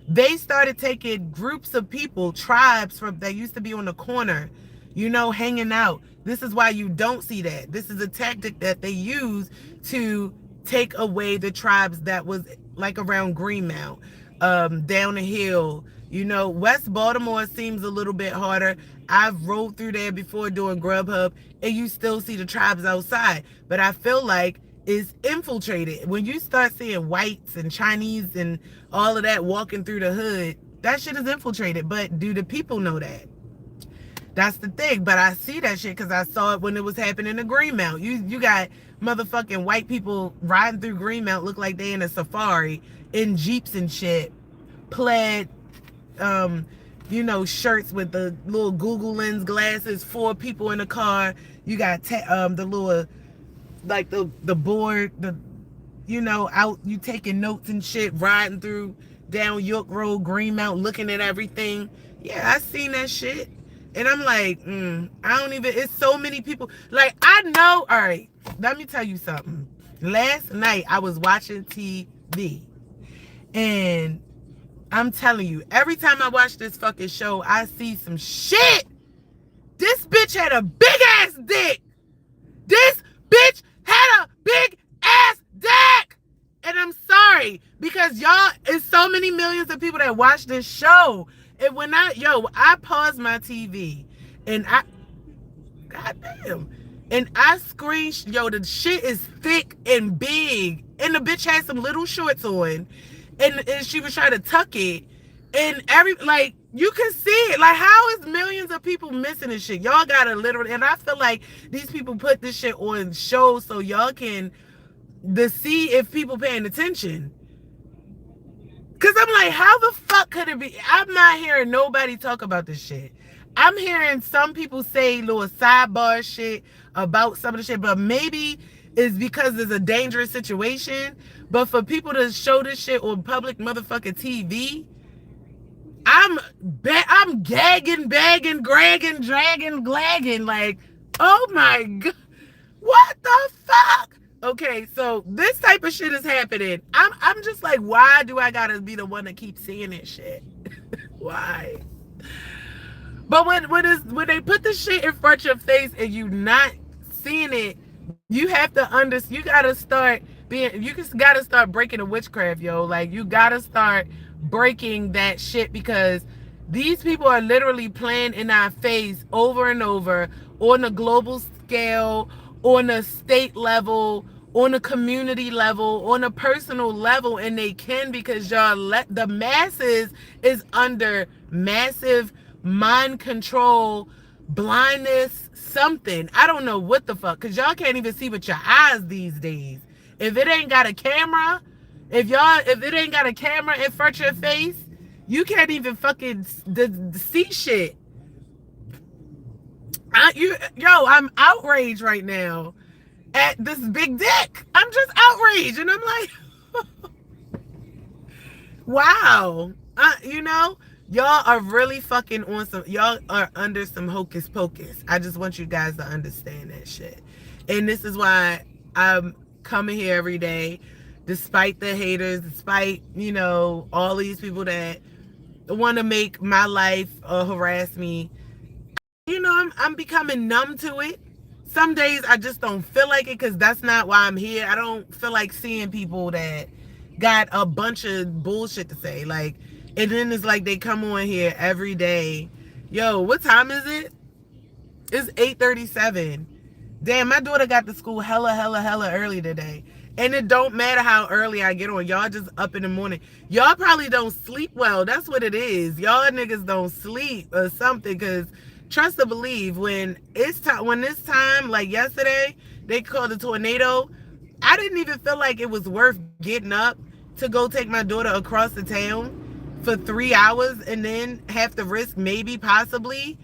They started taking groups of people, tribes from that used to be on the corner, hanging out. This is why you don't see that. This is a tactic that they use to take away the tribes that was like around Greenmount, down the hill. West Baltimore seems a little bit harder. I've rode through there before doing Grubhub, and you still see the tribes outside. But I feel like it's infiltrated. When you start seeing whites and Chinese and all of that walking through the hood, that shit is infiltrated. But do the people know that? That's the thing. But I see that shit because I saw it when it was happening in Greenmount. You got motherfucking white people riding through Greenmount, look like they in a safari, in Jeeps and shit, plaid, shirts with the little Google lens glasses, 4 people in the car. You got the little, like the board, out, you taking notes and shit, riding through down York Road, Greenmount, looking at everything. Yeah, I seen that shit. And I'm like, I don't even, it's so many people. Like, I know, all right, let me tell you something. Last night, I was watching TV. And I'm telling you, every time I watch this fucking show, I see some shit. This bitch had a big ass dick. This bitch had a big ass dick. And I'm sorry, because y'all, it's so many millions of people that watch this show. And when I paused my TV and goddamn, and I screamed, the shit is thick and big. And the bitch had some little shorts on. And she was trying to tuck it. And you can see it. Like, how is millions of people missing this shit? Y'all gotta literally, and I feel like these people put this shit on shows so y'all can see if people paying attention. Cause I'm like, how the fuck could it be? I'm not hearing nobody talk about this shit. I'm hearing some people say little sidebar shit about some of the shit, but maybe it's because it's a dangerous situation. But for people to show this shit on public motherfucking TV, I'm gagging, bagging, gragging, dragging, glagging. Like, oh my God, what the fuck? Okay, so this type of shit is happening. I'm just like, why do I gotta be the one that keeps seeing this shit? Why? But when they put the shit in front of your face and you not seeing it, you have to you gotta start gotta start breaking the witchcraft, yo. Like, you gotta start breaking that shit, because These people are literally playing in our face over and over on a global scale, on a state level, on a community level, on a personal level, and they can because y'all let the masses is under massive mind control, blindness, something. I don't know what the fuck, because y'all can't even see with your eyes these days. If it ain't got a camera, if it ain't got a camera in front of your face, you can't even fucking see shit. I'm outraged right now at this big dick. I'm just outraged, and I'm like, wow. You know, y'all are really fucking on some. Y'all are under some hocus pocus. I just want you guys to understand that shit, and this is why I'm coming here every day, despite the haters, despite all these people that want to make my life harass me. I'm becoming numb to it. Some days I just don't feel like it because that's not why I'm here. I don't feel like seeing people that got a bunch of bullshit to say. Like, and then it's like they come on here every day. Yo, what time is it? It's 8:37. Damn, my daughter got to school hella early today. And it don't matter how early I get on. Y'all just up in the morning. Y'all probably don't sleep well. That's what it is. Y'all niggas don't sleep or something. Cause trust or believe, when it's time, when this time, like yesterday, they called a tornado. I didn't even feel like it was worth getting up to go take my daughter across the town for 3 hours and then have to risk maybe possibly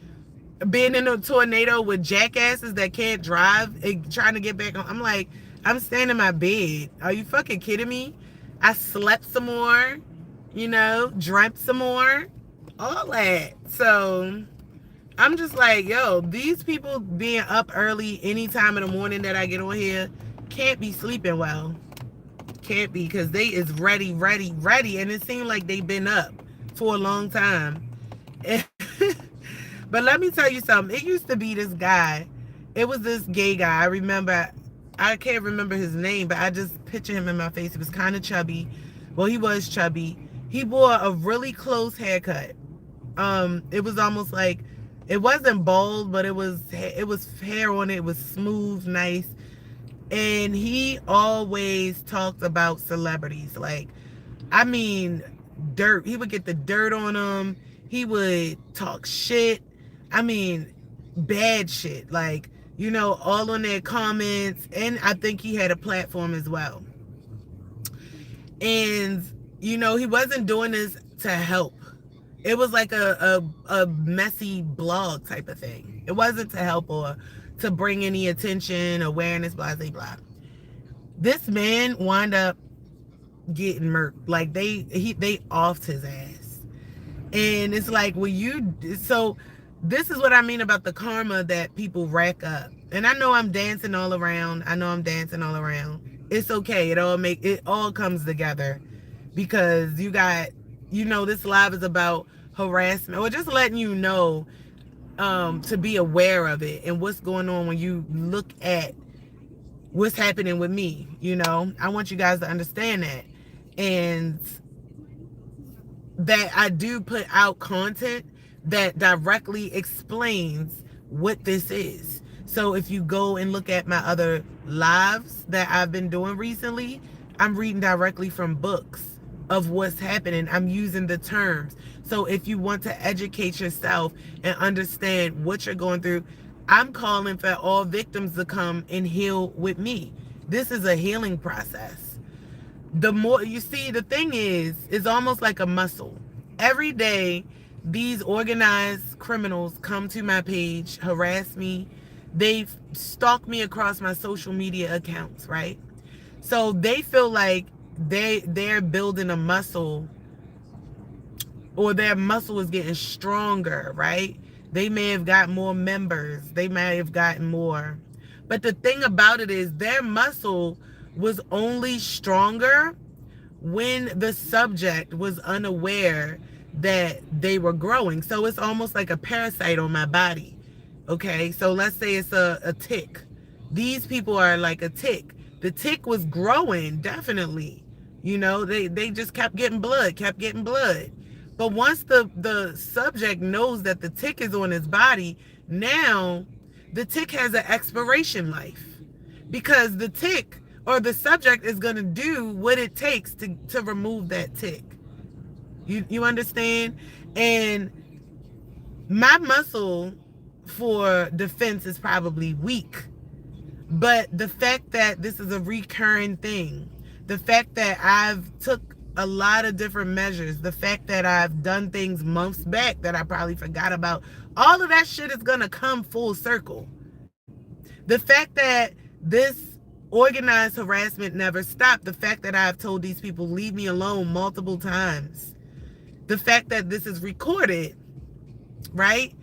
being in a tornado with jackasses that can't drive and trying to get back on. I'm like, I'm staying in my bed. Are you fucking kidding me? I slept some more, dreamt some more, all that. So I'm just like, yo, these people being up early any time in the morning that I get on here can't be sleeping well. Can't be, because they is ready. And it seemed like they've been up for a long time. But let me tell you something. It used to be this guy. It was this gay guy. I remember, I can't remember his name, but I just picture him in my face. He was kind of chubby. Well, he was chubby. He wore a really close haircut. It was almost like, it wasn't bald, but it was hair on it. It was smooth, nice. And he always talked about celebrities. Like, I mean, dirt. He would get the dirt on them. He would talk shit. I mean, bad shit. Like, all on their comments. And I think he had a platform as well. And, he wasn't doing this to help. It was like a messy blog type of thing. It wasn't to help or to bring any attention, awareness, blah, blah, blah. This man wound up getting murked. Like, they offed his ass. And it's like, so this is what I mean about the karma that people rack up. And I know I'm dancing all around. It's okay. It all comes together because you got, this live is about harassment, or just letting you know, to be aware of it and what's going on when you look at what's happening with me. I want you guys to understand that. And that I do put out content that directly explains what this is. So if you go and look at my other lives that I've been doing recently, I'm reading directly from books of what's happening. I'm using the terms. So if you want to educate yourself and understand what you're going through, I'm calling for all victims to come and heal with me. This is a healing process. The more you see, the thing is, it's almost like a muscle. Every day, these organized criminals come to my page, harass me. They've stalked me across my social media accounts, right? So they feel like they're building a muscle, or their muscle is getting stronger, right? They may have got more members. They may have gotten more. But the thing about it is, their muscle was only stronger when the subject was unaware that they were growing. So it's almost like a parasite on my body. Okay, so let's say it's a tick. These people are like a tick. The tick was growing, definitely. They just kept getting blood. But once the subject knows that the tick is on his body, now the tick has an expiration life, because the tick or the subject is going to do what it takes to remove that tick. You understand? And my muscle for defense is probably weak. But the fact that this is a recurring thing, the fact that I've took a lot of different measures, the fact that I've done things months back that I probably forgot about, all of that shit is going to come full circle. The fact that this organized harassment never stopped, the fact that I've told these people leave me alone multiple times, the fact that this is recorded, right?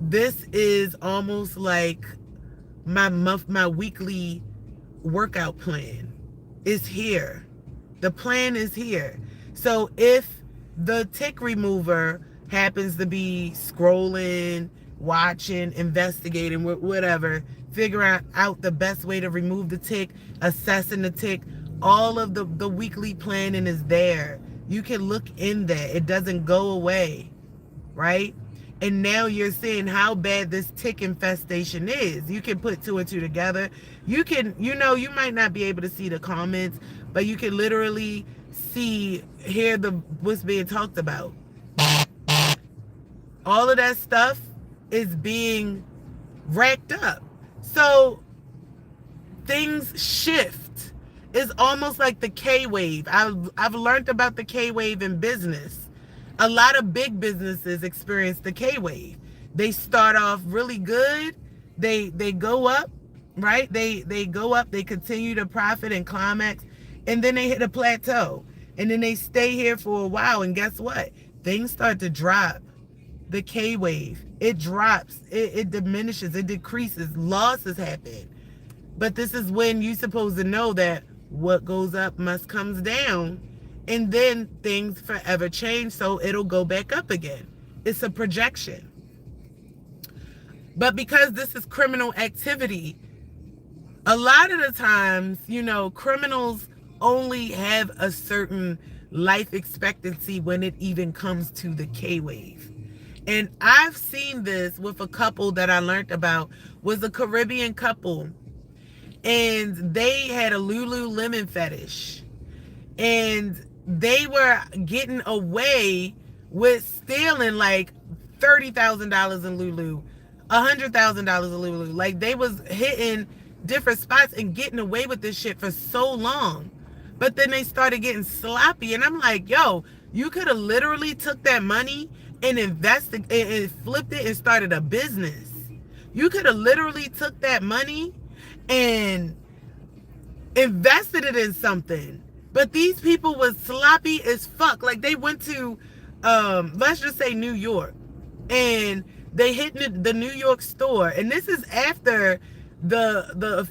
This is almost like my weekly workout plan is here. The plan is here. So if the tick remover happens to be scrolling, watching, investigating, whatever, figuring out the best way to remove the tick, assessing the tick, all of the weekly planning is there. You can look in that. It doesn't go away, right? And now you're seeing how bad this tick infestation is. You can put two and two together. You can, you might not be able to see the comments, but you can literally hear what's being talked about. All of that stuff is being racked up. So things shift. It's almost like the K wave. I've learned about the K wave in business. A lot of big businesses experience the K wave. They start off really good. They go up, right? They go up. They continue to profit and climax, and then they hit a plateau, and then they stay here for a while. And guess what? Things start to drop. The K wave. It drops. It diminishes. It decreases. Losses happen. But this is when you're supposed to know that what goes up must comes down, and then things forever change, so it'll go back up again. It's a projection. But because this is criminal activity, a lot of the times, criminals only have a certain life expectancy when it even comes to the K wave. And I've seen this with a couple that I learned about, was a Caribbean couple, and they had a Lululemon fetish, and they were getting away with stealing like $30,000 in Lulu, $100,000 in Lulu. Like, they was hitting different spots and getting away with this shit for so long. But then they started getting sloppy, and I'm like, yo, you could have literally took that money and invested and flipped it and started a business. You could have literally took that money and invested it in something. But these people was sloppy as fuck. Like, they went to, let's just say New York, and they hit the New York store. And this is after the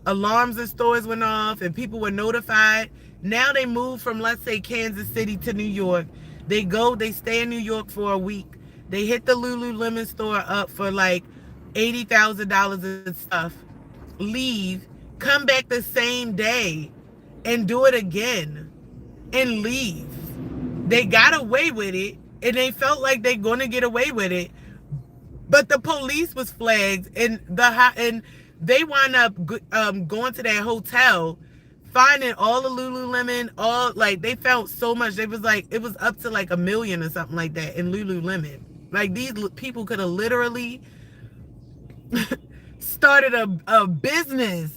alarms in stores went off and people were notified. Now they moved from, let's say, Kansas City to New York. They stay in New York for a week. They hit the Lululemon store up for like $80,000 and stuff. Leave, come back the same day and do it again and leave. They got away with it, and they felt like they're going to get away with it. But the police was flagged, and they wound up going to that hotel, finding all the Lululemon, they found so much. They was like, it was up to like $1 million or something like that in Lululemon. Like, these people could have literally started a business,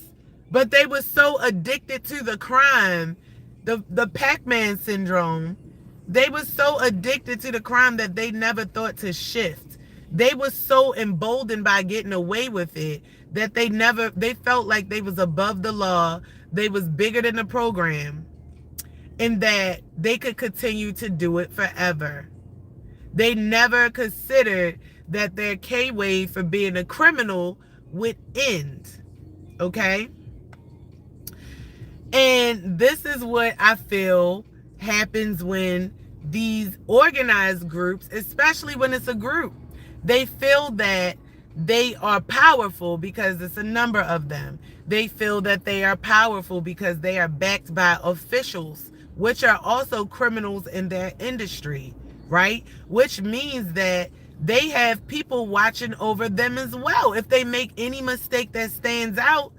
but they were so addicted to the crime, the Pac-Man syndrome. They were so addicted to the crime that they never thought to shift. They were so emboldened by getting away with it that they felt like they was above the law. They was bigger than the program, and that they could continue to do it forever. They never considered that their K-wave for being a criminal would end. Okay? And this is what I feel happens when these organized groups, especially when it's a group, they feel that they are powerful because it's a number of them. They feel that they are powerful because they are backed by officials which are also criminals in their industry, right? Which means that they have people watching over them as well. If they make any mistake that stands out,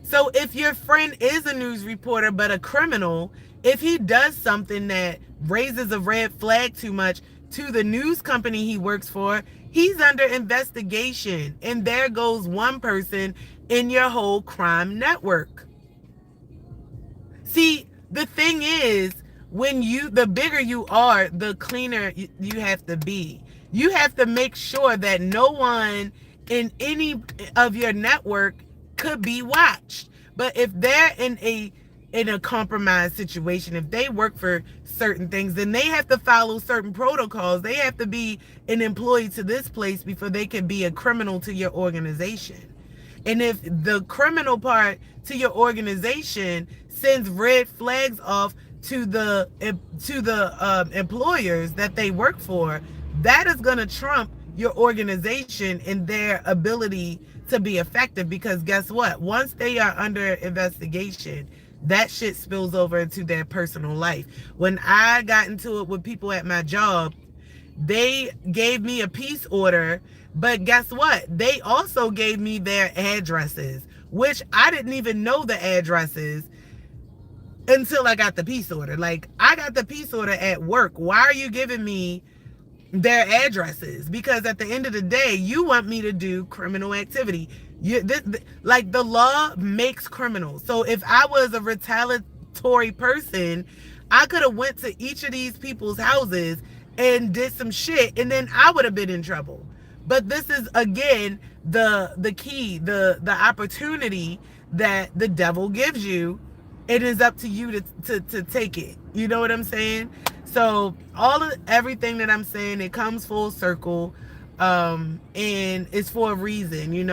so if your friend is a news reporter but a criminal, if he does something that raises a red flag too much to the news company he works for, he's under investigation. And there goes one person in your whole crime network. See, the thing is, the bigger you are, the cleaner you have to be. You have to make sure that no one in any of your network could be watched. But if they're in a compromised situation, if they work for certain things, then they have to follow certain protocols. They have to be an employee to this place before they can be a criminal to your organization. And if the criminal part to your organization sends red flags off to the employers that they work for, that is going to trump your organization and their ability to be effective. Because guess what? Once they are under investigation, that shit spills over into their personal life. When I got into it with people at my job, they gave me a peace order, but guess what? They also gave me their addresses, which I didn't even know the addresses until I got the peace order. Like, I got the peace order at work. Why are you giving me their addresses? Because at the end of the day, you want me to do criminal activity. Like, the law makes criminals. So if I was a retaliatory person, I could have went to each of these people's houses and did some shit, and then I would have been in trouble. But this is, again, the key, the opportunity that the devil gives you. It is up to you to take it. You know what I'm saying? So everything that I'm saying, it comes full circle, and it's for a reason.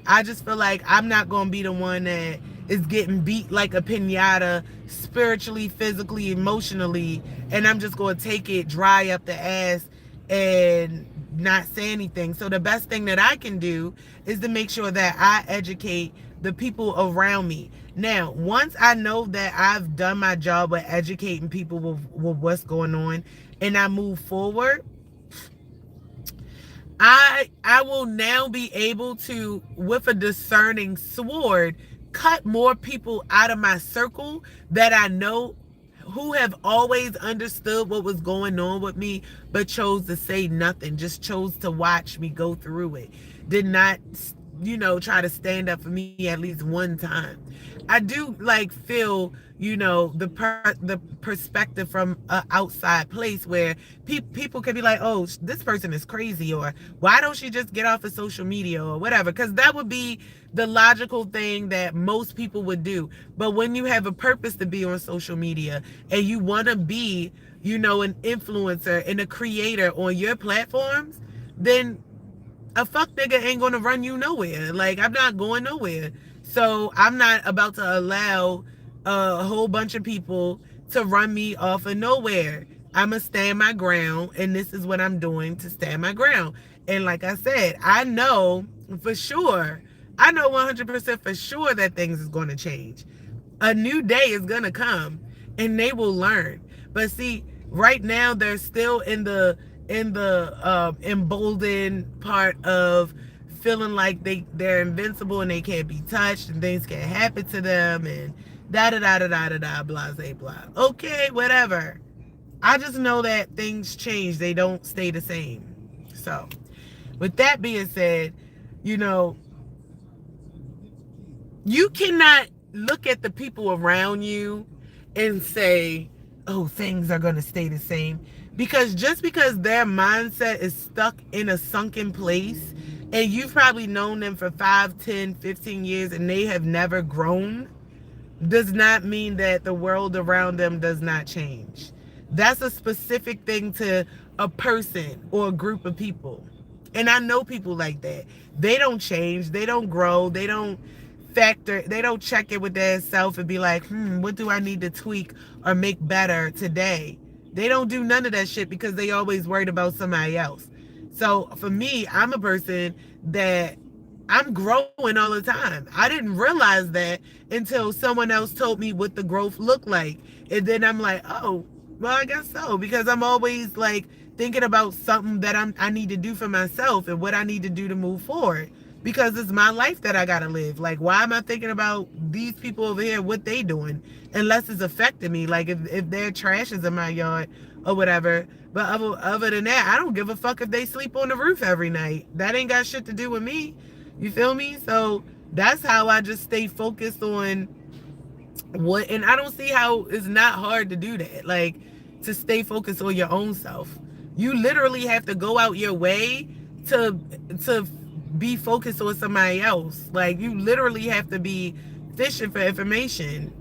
I just feel like I'm not gonna be the one that is getting beat like a piñata, spiritually, physically, emotionally, and I'm just gonna take it dry up the ass and not say anything. So the best thing that I can do is to make sure that I educate the people around me. Now, once I know that I've done my job with educating people with what's going on, and I move forward, I will now be able to, with a discerning sword, cut more people out of my circle that I know who have always understood what was going on with me, but chose to say nothing, just chose to watch me go through it. Did not, try to stand up for me at least one time. I do feel, the perspective from an outside place where people can be like, oh, this person is crazy, or why don't she just get off of social media or whatever? Because that would be the logical thing that most people would do. But when you have a purpose to be on social media and you want to be, an influencer and a creator on your platforms, then a fuck nigga ain't gonna run you nowhere. Like, I'm not going nowhere. So I'm not about to allow a whole bunch of people to run me off of nowhere. I'm gonna stand my ground, and this is what I'm doing to stand my ground. And like I said, I know for sure, I know 100% for sure that things is gonna change. A new day is gonna come, and they will learn. But see, right now they're still in the emboldened part of feeling like they're invincible and they can't be touched and things can't happen to them and da da da da da da da blah blah blah. Okay, whatever. I just know that things change. They don't stay the same. So, with that being said, you cannot look at the people around you and say, oh, things are going to stay the same. Because just because their mindset is stuck in a sunken place, and you've probably known them for 5, 10, 15 years and they have never grown, does not mean that the world around them does not change. That's a specific thing to a person or a group of people. And I know people like that. They don't change. They don't grow. They don't check it with their self and be like, what do I need to tweak or make better today? They don't do none of that shit because they always worried about somebody else. So for me, I'm a person that I'm growing all the time. I didn't realize that until someone else told me what the growth looked like. And then I'm like, oh, well, I guess so. Because I'm always like thinking about something that I need to do for myself and what I need to do to move forward. Because it's my life that I gotta live. Like, why am I thinking about these people over here, what they doing? Unless it's affecting me. Like if their trash is in my yard or whatever. But other than that, I don't give a fuck if they sleep on the roof every night. That ain't got shit to do with me. You feel me? So that's how I just stay focused on what, and I don't see how it's not hard to do that. Like, to stay focused on your own self. You literally have to go out your way to to be focused on somebody else. Like, you literally have to be fishing for information,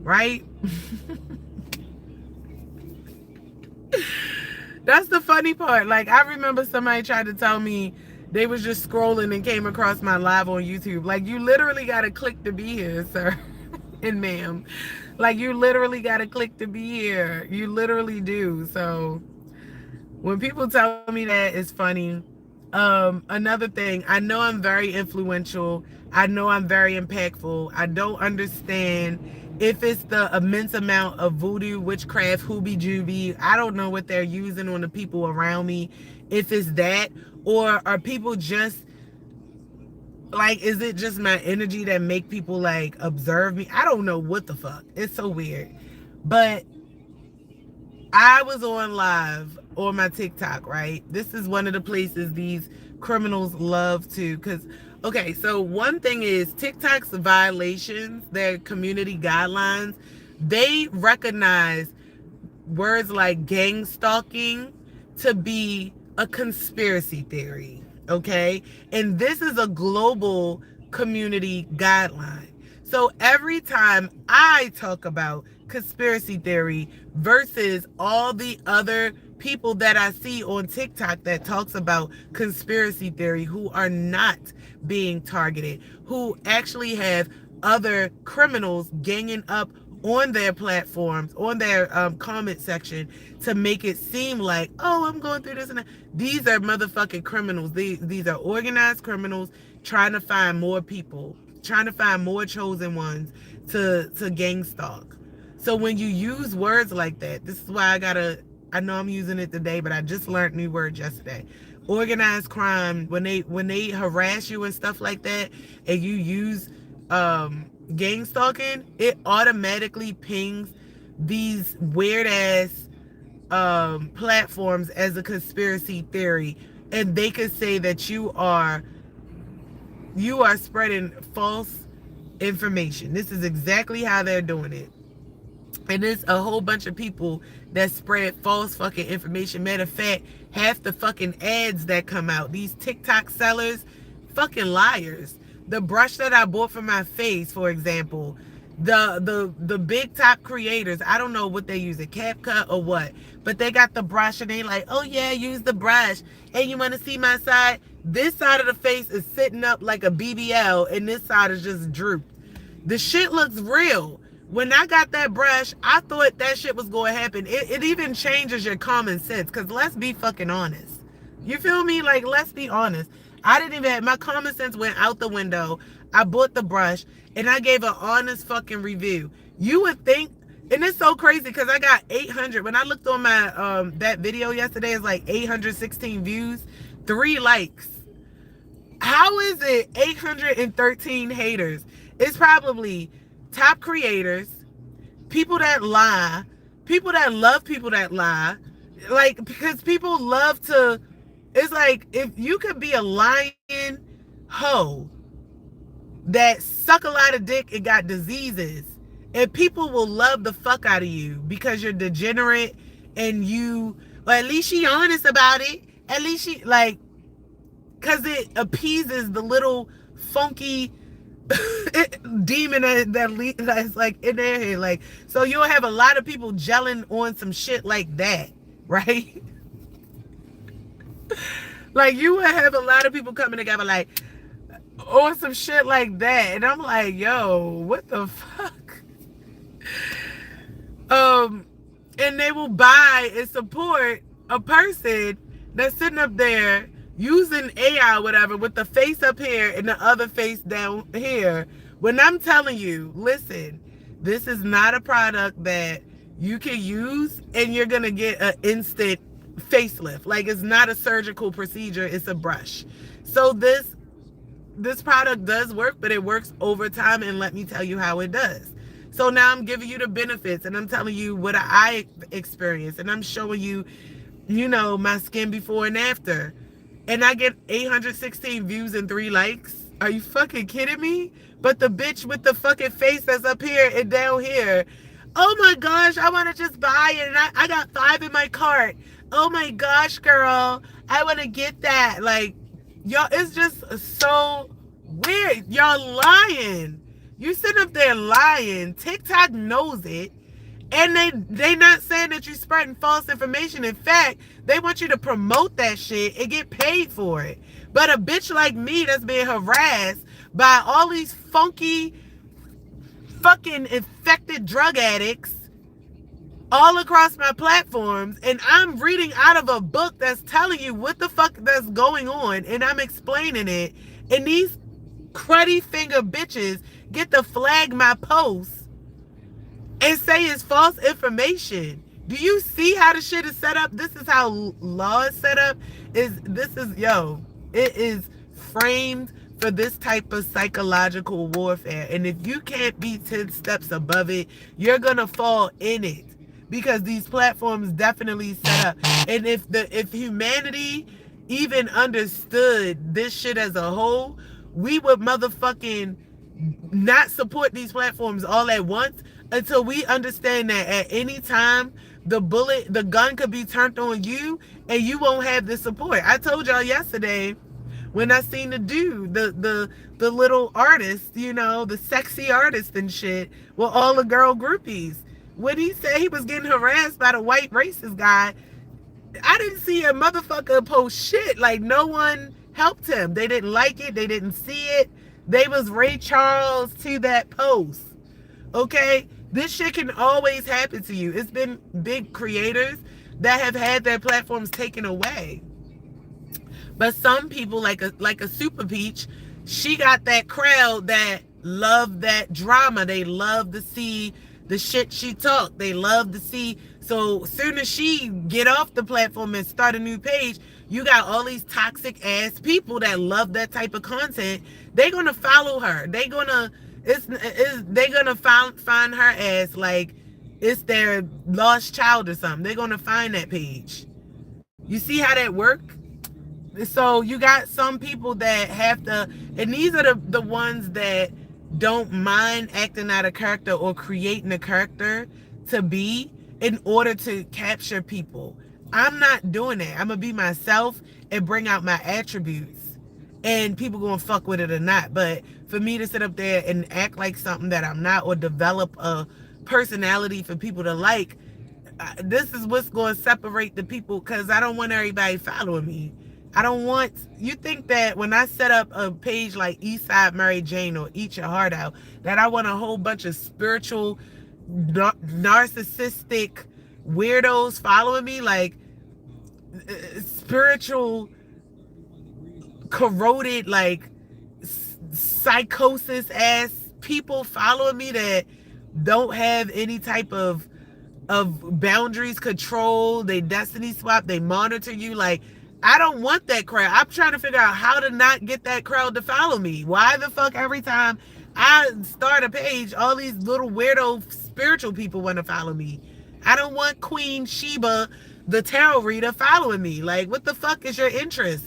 right? That's the funny part. Like, I remember somebody tried to tell me they was just scrolling and came across my live on YouTube. Like, you literally got to click to be here, sir and ma'am. Like, you literally got to click to be here. You literally do. So when people tell me that, it's funny. Another thing, I know I'm very influential. I know I'm very impactful. I don't understand if it's the immense amount of voodoo, witchcraft, hoobie jooby. I don't know what they're using on the people around me. If it's that, or are people just like, is it just my energy that make people like observe me? I don't know what the fuck. It's so weird. But I was on live on my TikTok, right? This is one of the places these criminals love to, because, okay, so one thing is TikTok's violations, their community guidelines, they recognize words like gang stalking to be a conspiracy theory, okay? And this is a global community guideline. So every time I talk about conspiracy theory versus all the other people that I see on TikTok that talks about conspiracy theory who are not being targeted, who actually have other criminals ganging up on their platforms, on their comment section, to make it seem like, oh, I'm going through this and that. These are motherfucking criminals. These are organized criminals trying to find more people, trying to find more chosen ones to gang stalk. So when you use words like that, this is why I know I'm using it today, but I just learned new words yesterday. Organized crime, when they harass you and stuff like that, and you use gang stalking, it automatically pings these weird ass platforms as a conspiracy theory, and they could say that you are spreading false information. This is exactly how they're doing it. And there's a whole bunch of people that spread false fucking information. Matter of fact, half the fucking ads that come out, these TikTok sellers, fucking liars. The brush that I bought for my face, for example, the big top creators, I don't know what they use, a CapCut or what, but they got the brush and they like, oh yeah, use the brush. And you want to see my side? This side of the face is sitting up like a BBL, and this side is just drooped. The shit looks real. When I got that brush, I thought that shit was going to happen. It even changes your common sense, because let's be fucking honest. You feel me? Like, let's be honest. I didn't even have, my common sense went out the window. I bought the brush and I gave an honest fucking review. You would think, and it's so crazy because I got 800. When I looked on my that video yesterday, it's like 816 views, 3 likes. How is it 813 haters? It's probably top creators, people that lie, people that love people that lie. Like, because people love to, it's like, if you could be a lying hoe that suck a lot of dick and got diseases, and people will love the fuck out of you because you're degenerate, and you, or at least she honest about it. At least she, like, because it appeases the little funky demon that's like in their head. Like, so you'll have a lot of people gelling on some shit like that, right? Like, you will have a lot of people coming together like on some shit like that, and I'm like, yo, what the fuck? And they will buy and support a person that's sitting up there using AI or whatever with the face up here and the other face down here. When I'm telling you, listen, this is not a product that you can use and you're gonna get an instant facelift. Like, it's not a surgical procedure, it's a brush. So this product does work, but it works over time, and let me tell you how it does. So now I'm giving you the benefits, and I'm telling you what I experienced, and I'm showing you, my skin before and after. And I get 816 views and 3 likes. Are you fucking kidding me? But the bitch with the fucking face that's up here and down here, oh my gosh, I want to just buy it. And I got 5 in my cart. Oh my gosh, girl, I want to get that. Like, y'all, it's just so weird. Y'all lying. You sitting up there lying. TikTok knows it. And they not saying that you spreading false information. In fact, they want you to promote that shit and get paid for it. But a bitch like me that's being harassed by all these funky fucking infected drug addicts all across my platforms, and I'm reading out of a book that's telling you what the fuck that's going on, and I'm explaining it, and these cruddy finger bitches get to flag my posts and say it's false information. Do you see how the shit is set up? This is how law is set up. It is framed for this type of psychological warfare. And if you can't be 10 steps above it, you're gonna fall in it. Because these platforms definitely set up. And if humanity even understood this shit as a whole, we would motherfucking not support these platforms all at once until we understand that at any time the gun could be turned on you and you won't have the support. I told y'all yesterday when I seen the dude, the little artist, the sexy artist and shit, with all the girl groupies. When he said he was getting harassed by the white racist guy, I didn't see a motherfucker post shit. Like, no one helped him. They didn't like it. They didn't see it. They was Ray Charles to that post. Okay? This shit can always happen to you. It's been big creators that have had their platforms taken away. But some people, like a Super Peach, she got that crowd that love that drama. They love to see the shit she talk. They love to see. So soon as she get off the platform and start a new page, you got all these toxic ass people that love that type of content. They're gonna follow her. They're gonna find her as like it's their lost child or something. They're gonna find that page. You see how that work? So you got some people that have to, and these are the ones that don't mind acting out a character or creating a character to be in order to capture people. I'm not doing that. I'm gonna be myself and bring out my attributes, and people gonna fuck with it or not. But for me to sit up there and act like something that I'm not, or develop a personality for people to like, this is what's going to separate the people, because I don't want everybody following me. I don't want, you think that when I set up a page like Eastside Mary Jane or Eat Your Heart Out, that I want a whole bunch of spiritual, narcissistic weirdos following me, like spiritual, corroded, like psychosis ass people following me that don't have any type of boundaries, control, they destiny swap, they monitor you. Like, I don't want that crowd. I'm trying to figure out how to not get that crowd to follow me. Why the fuck every time I start a page, all these little weirdo spiritual people want to follow me? I don't want Queen Sheba, the tarot reader, following me. Like, what the fuck is your interest?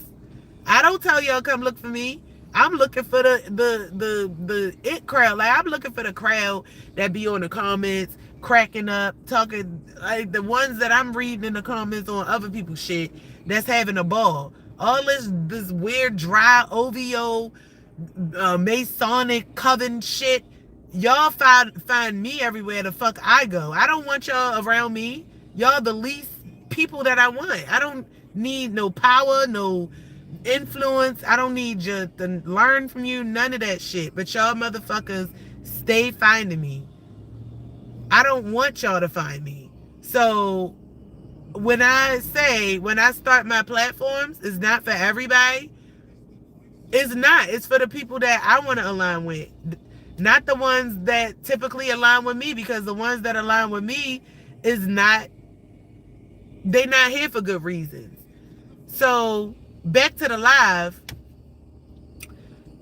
I don't tell y'all come look for me. I'm looking for the it crowd. Like, I'm looking for the crowd that be on the comments, cracking up, talking, like the ones that I'm reading in the comments on other people's shit that's having a ball. All this weird dry OVO Masonic coven shit. Y'all find me everywhere the fuck I go. I don't want y'all around me. Y'all the least people that I want. I don't need no power, no influence. I don't need you to learn from you, none of that shit. But y'all motherfuckers stay finding me. I don't want y'all to find me. So when I start my platforms, it's not for everybody. It's not. It's for the people that I want to align with, not the ones that typically align with me. Because the ones that align with me is not. They not here for good reasons. So back to the live.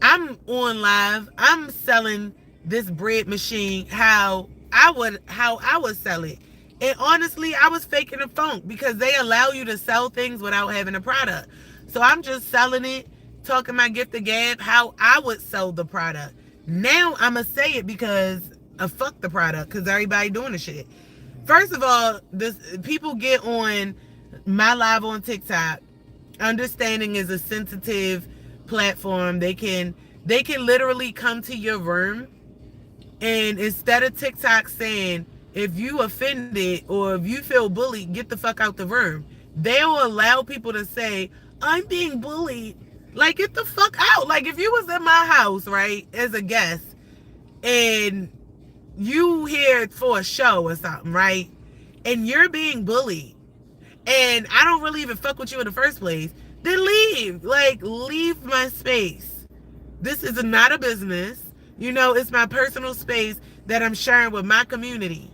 I'm on live. I'm selling this bread machine how I would sell it. And honestly, I was faking the funk because they allow you to sell things without having a product. So I'm just selling it, talking my gift of gab, how I would sell the product. Now I'ma say it because fuck the product, because everybody doing the shit. First of all, this people get on my live on TikTok. Understanding is a sensitive platform. They can literally come to your room, and instead of TikTok saying if you offended or if you feel bullied, get the fuck out the room, they'll allow people to say, I'm being bullied. Like, get the fuck out. Like, if you was in my house, right, as a guest, and you here for a show or something, right, and you're being bullied, and I don't really even fuck with you in the first place, then leave. Like, leave my space. This is not a business. It's my personal space that I'm sharing with my community.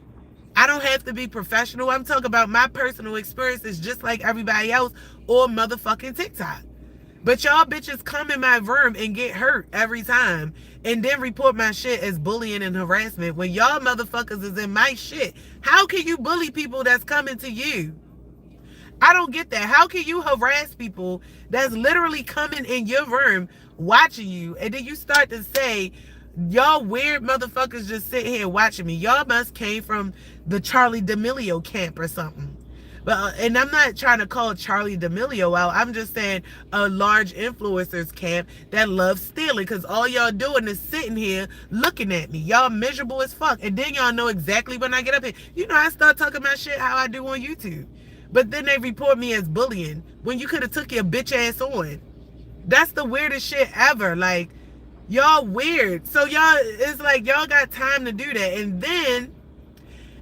I don't have to be professional. I'm talking about my personal experiences just like everybody else or motherfucking TikTok. But y'all bitches come in my room and get hurt every time and then report my shit as bullying and harassment when y'all motherfuckers is in my shit. How can you bully people that's coming to you? I don't get that. How can you harass people that's literally coming in your room watching you, and then you start to say, y'all weird motherfuckers just sit here watching me. Y'all must came from the Charlie D'Amelio camp or something. But and I'm not trying to call Charlie D'Amelio out. I'm just saying a large influencers camp that loves stealing, because all y'all doing is sitting here looking at me. Y'all miserable as fuck. And then y'all know exactly when I get up here. I start talking my shit how I do on YouTube. But then they report me as bullying when you could have took your bitch ass on. That's the weirdest shit ever. Like, y'all weird. So it's like y'all got time to do that. And then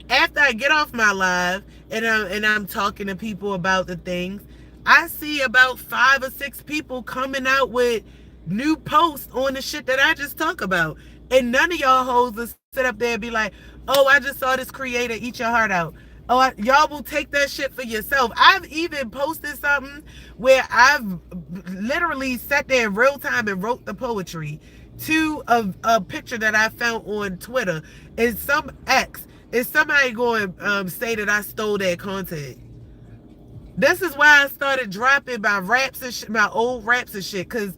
after I get off my live and I'm talking to people about the things, I see about 5 or 6 people coming out with new posts on the shit that I just talk about. And none of y'all hoes will sit up there and be like, oh, I just saw this creator eat your heart out. Oh, y'all will take that shit for yourself. I've even posted something where I've literally sat there in real time and wrote the poetry to a picture that I found on Twitter. And some ex, is somebody going to say that I stole that content? This is why I started dropping my raps and shit, my old raps and shit, because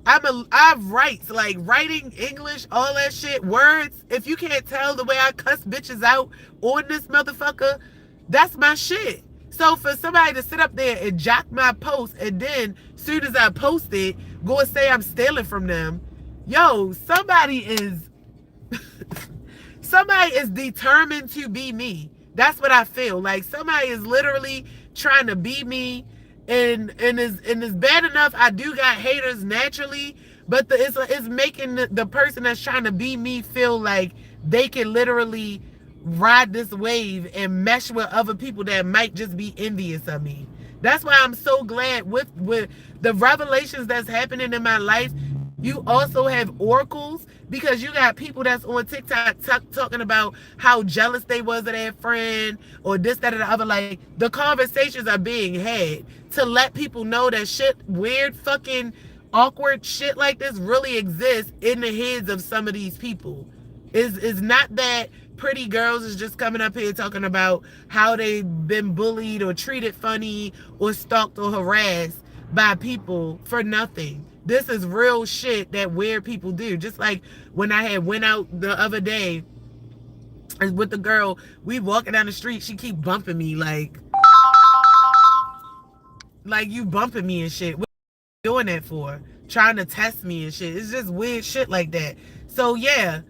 I write, like writing English, all that shit, words. If you can't tell the way I cuss bitches out on this motherfucker, that's my shit. So for somebody to sit up there and jock my post, and then soon as I post it, go and say I'm stealing from them, yo, somebody is determined to be me. That's what I feel. Like, somebody is literally trying to be me, and it's bad enough I do got haters naturally, but it's making the person that's trying to be me feel like they can literally ride this wave and mesh with other people that might just be envious of me. That's why I'm so glad with the revelations that's happening in my life. You also have oracles, because you got people that's on TikTok talking about how jealous they was of their friend or this, that, or the other. Like, the conversations are being had to let people know that shit, weird, fucking, awkward shit like this really exists in the heads of some of these people. It's not that pretty girls is just coming up here talking about how they've been bullied or treated funny or stalked or harassed by people for nothing. This is real shit that weird people do. Just like when I had went out the other day with the girl, we walking down the street, she keep bumping me like you bumping me and shit. What are you doing that for? Trying to test me and shit. It's just weird shit like that. So yeah,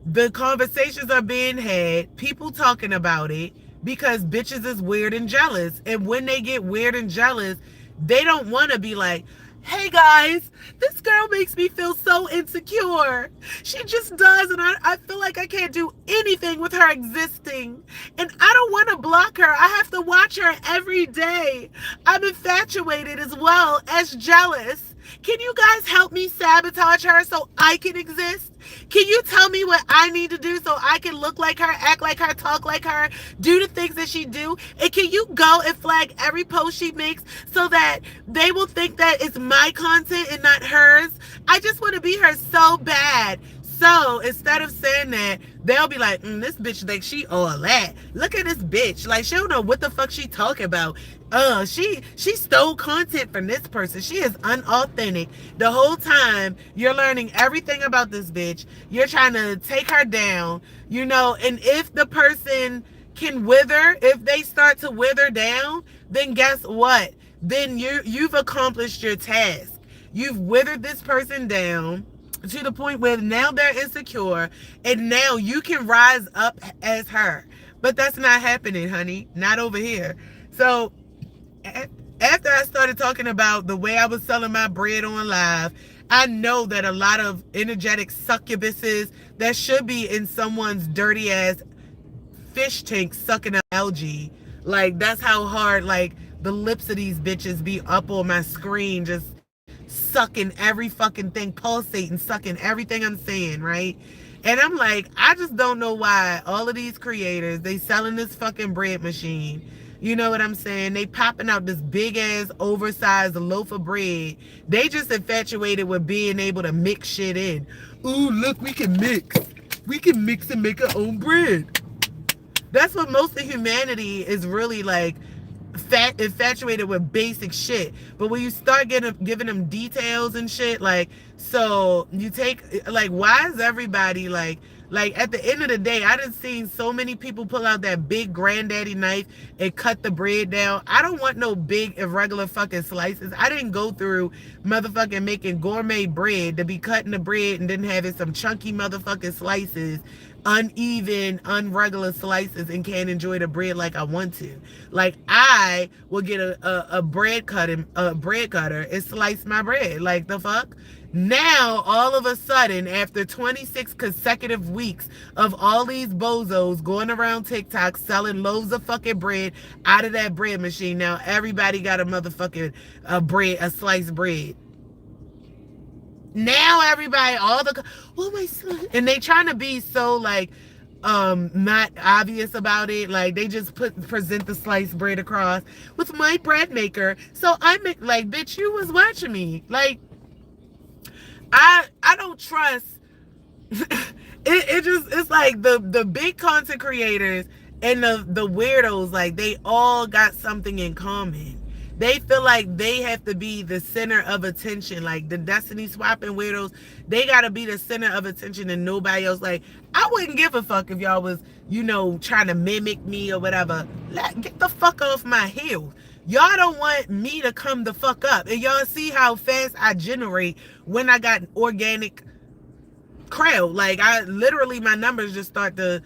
the conversations are being had, people talking about it, because bitches is weird and jealous. And when they get weird and jealous, they don't want to be like, Hey guys, this girl makes me feel so insecure. She just does, and I feel like I can't do anything with her existing. And I don't want to block her. I have to watch her every day. I'm infatuated as well as jealous. Can you guys help me sabotage her so I can exist? Can you tell me what I need to do so I can look like her, act like her, talk like her, do the things that she do? And can you go and flag every post she makes so that they will think that it's my content and not hers? I just want to be her so bad. So instead of saying that, they'll be like, this bitch thinks she all that. Look at this bitch. Like, she don't know what the fuck she talking about. She stole content from this person. She is unauthentic. The whole time you're learning everything about this bitch. You're trying to take her down, and if the person can wither, if they start to wither down, then guess what? Then you've accomplished your task. You've withered this person down to the point where now they're insecure and now you can rise up as her. But that's not happening, honey. Not over here. So after I started talking about the way I was selling my bread on live, I know that a lot of energetic succubuses that should be in someone's dirty ass fish tank sucking up algae. Like, that's how hard, like, the lips of these bitches be up on my screen, just sucking every fucking thing, pulsating, sucking everything I'm saying, right? And I'm like, I just don't know why all of these creators, they selling this fucking bread machine. You know what I'm saying? They popping out this big ass oversized loaf of bread. They just infatuated with being able to mix shit in. Ooh, look, we can mix. We can mix and make our own bread. That's what most of humanity is really like, infatuated with basic shit. But when you start giving them details and shit, like, so you take, like, why is everybody like at the end of the day, I done seen so many people pull out that big granddaddy knife and cut the bread down. I don't want no big irregular fucking slices. I didn't go through motherfucking making gourmet bread to be cutting the bread and then having some chunky motherfucking slices, uneven, unregular slices, and can't enjoy the bread like I want to. Like, I will get a bread cutter and slice my bread. Like, the fuck? Now, all of a sudden, after 26 consecutive weeks of all these bozos going around TikTok selling loaves of fucking bread out of that bread machine, now everybody got a motherfucking a sliced bread. Now everybody, oh my son, and they trying to be so like not obvious about it. Like, they just present the sliced bread across with my bread maker. So I'm like, bitch, you was watching me. Like, I don't trust it's like the big content creators and the weirdos, like, they all got something in common. They feel like they have to be the center of attention. Like, the destiny swapping weirdos, they gotta be the center of attention and nobody else. Like, I wouldn't give a fuck if y'all was, trying to mimic me or whatever. Get the fuck off my heels. Y'all don't want me to come the fuck up. And y'all see how fast I generate when I got organic crowd. Like, I literally, my numbers just start to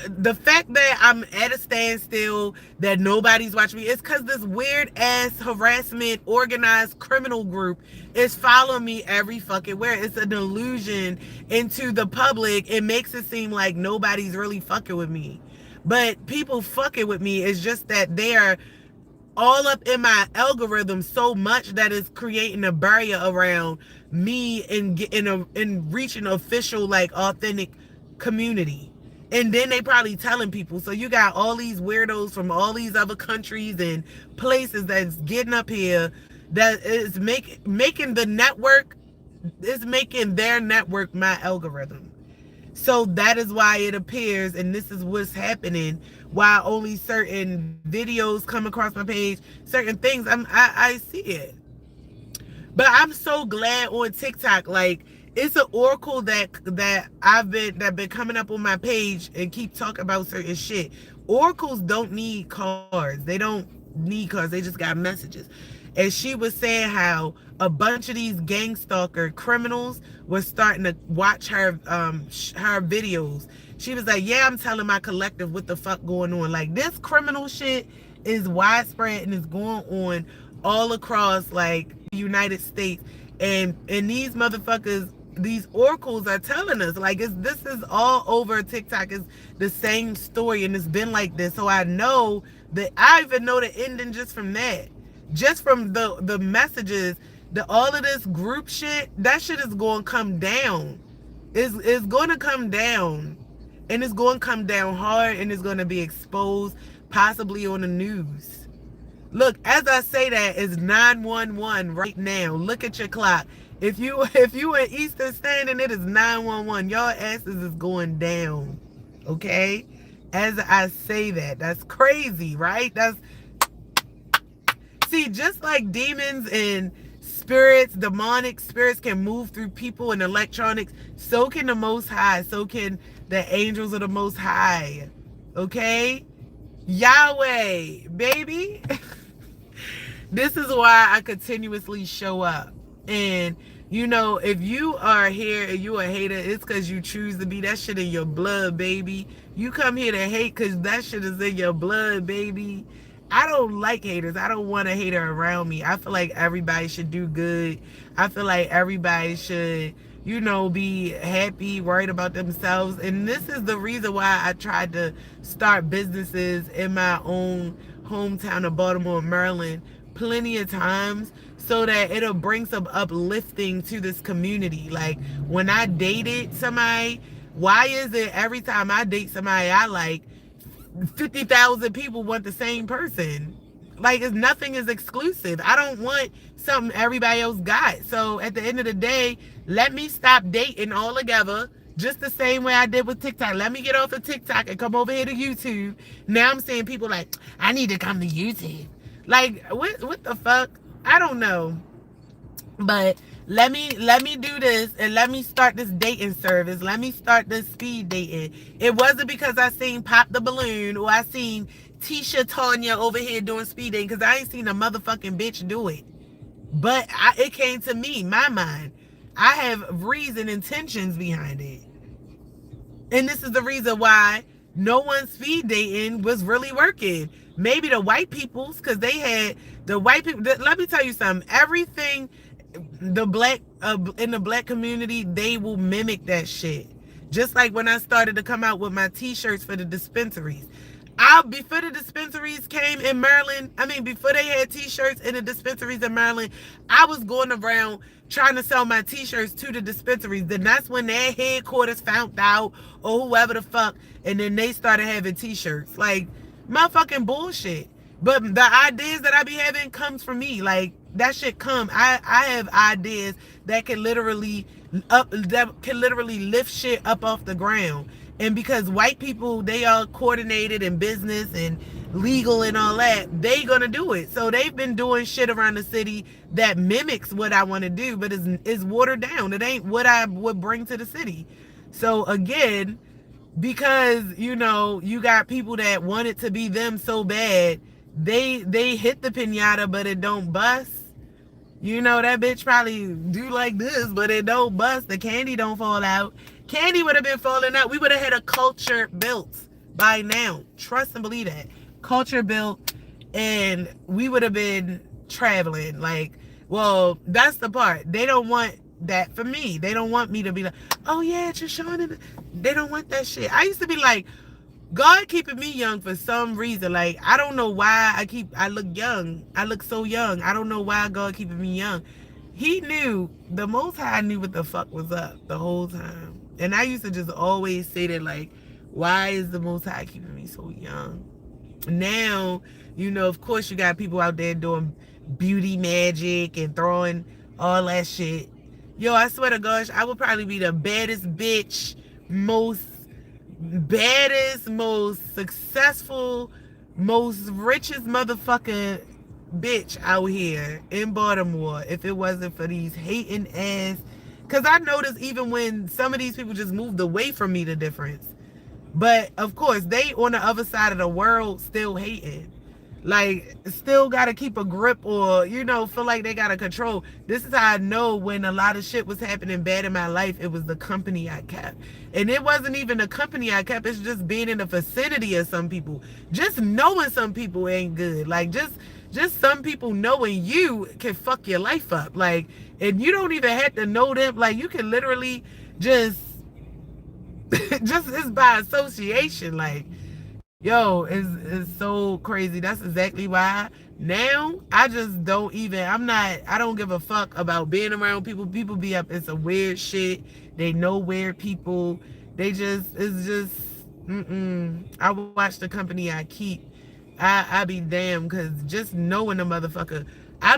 the fact that I'm at a standstill, that nobody's watching me, it's because this weird ass harassment organized criminal group is following me every fucking where. It's an illusion into the public. It makes it seem like nobody's really fucking with me, but people fucking with me. It's just that they are all up in my algorithm so much that it's creating a barrier around me and reaching official, like, authentic community. And then they probably telling people. So you got all these weirdos from all these other countries and places that's getting up here that is making the network, is making their network my algorithm. So that is why it appears, and this is what's happening, why only certain videos come across my page, certain things, I see it. But I'm so glad on TikTok, like, it's an oracle that I've been coming up on my page and keep talking about certain shit. Oracles don't need cards. They don't need cards. They just got messages. And she was saying how a bunch of these gang stalker criminals were starting to watch her videos. She was like, yeah, I'm telling my collective what the fuck going on. Like, this criminal shit is widespread and is going on all across, like, United States, and these motherfuckers, these oracles are telling us like this is all over TikTok. Is the same story, and it's been like this. So I know that I even know the ending just from that, just from the messages, the all of this group shit. That shit is going to come down. Is going to come down, and it's going to come down hard, and it's going to be exposed, possibly on the news. Look, as I say that, it's 911 right now. Look at your clock. If you in Eastern Standard, it is 911. Y'all asses is going down. Okay? As I say that. That's crazy, right? That's see, just like demons and spirits, demonic spirits can move through people and electronics, so can the Most High. So can the angels of the Most High. Okay? Yahweh, baby. This is why I continuously show up. And if you are here and you a hater, it's because you choose to be. That shit in your blood, baby. You come here to hate because that shit is in your blood, baby. I don't like haters. I don't want a hater around me. I feel like everybody should do good. I feel like everybody should, be happy, worried about themselves. And this is the reason why I tried to start businesses in my own hometown of Baltimore, Maryland, plenty of times, so that it'll bring some uplifting to this community. Like when I dated somebody, why is it every time I date somebody I like, 50,000 people want the same person? Like nothing is exclusive. I don't want something everybody else got. So at the end of the day, let me stop dating altogether. Just the same way I did with TikTok. Let me get off of TikTok and come over here to YouTube. Now I'm seeing people like, I need to come to YouTube. Like, what the fuck? I don't know. But let me do this, and let me start this dating service. Let me start this speed dating. It wasn't because I seen Pop the Balloon or I seen Tisha Tanya over here doing speed dating, because I ain't seen a motherfucking bitch do it. But it came to me, my mind. I have reason, intentions behind it. And this is the reason why no one's speed dating was really working. Maybe the white people's, because they had the white people. Let me tell you something. Everything the black in the black community, they will mimic that shit. Just like when I started to come out with my t-shirts for the dispensaries. Before the dispensaries came in Maryland, before they had t-shirts in the dispensaries in Maryland, I was going around trying to sell my t-shirts to the dispensaries. Then that's when their headquarters found out, or whoever the fuck, and then they started having t-shirts. Like, motherfucking bullshit. But the ideas that I be having comes from me. Like, that shit come. I have ideas that can literally lift shit up off the ground. And because white people, they are coordinated in business and legal and all that, they gonna do it. So they've been doing shit around the city that mimics what I want to do, but is watered down. It ain't what I would bring to the city. So again, because you got people that want it to be them so bad, they hit the piñata, but it don't bust. That bitch probably do like this, but it don't bust. The candy don't fall out. Candy would have been falling out. We would have had a culture built by now. Trust and believe that. Culture built, and we would have been traveling. Like, well, that's the part. They don't want that for me. They don't want me to be like, oh yeah, it's just showing it. They don't want that shit. I used to be like, God keeping me young for some reason. Like, I don't know why I look young. I look so young. I don't know why God keeping me young. He knew, the Most High knew what the fuck was up the whole time. And I used to just always say that, like, why is the Most High keeping me so young? Now, of course you got people out there doing beauty magic and throwing all that shit. Yo, I swear to gosh, I would probably be the baddest bitch, most successful, most richest motherfucking bitch out here in Baltimore if it wasn't for these hating ass. Because I noticed even when some of these people just moved away from me, the difference. But of course, they on the other side of the world still hating. like still gotta keep a grip or feel like they gotta control. This is how I know when a lot of shit was happening bad in my life, it was the company I kept. And it wasn't even the company I kept, it's just being in the vicinity of some people. Just knowing some people ain't good. Like just some people knowing you can fuck your life up. Like, and you don't even have to know them. Like, you can literally just just it's by association. Like, yo, it's so crazy. That's exactly why now I just don't even. I don't give a fuck about being around people. People be up in some weird shit. They know weird people. They just it's just. I watch the company I keep. I be damned because just knowing a motherfucker, I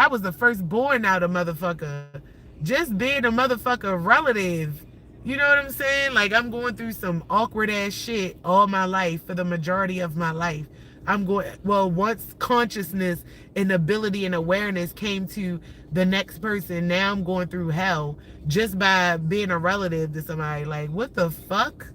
was the firstborn out of motherfucker. Just being a motherfucker relative, you know what I'm saying? Like, I'm going through some awkward ass shit all my life for the majority of my life. Once consciousness and ability and awareness came to the next person, now I'm going through hell just by being a relative to somebody. Like, what the fuck?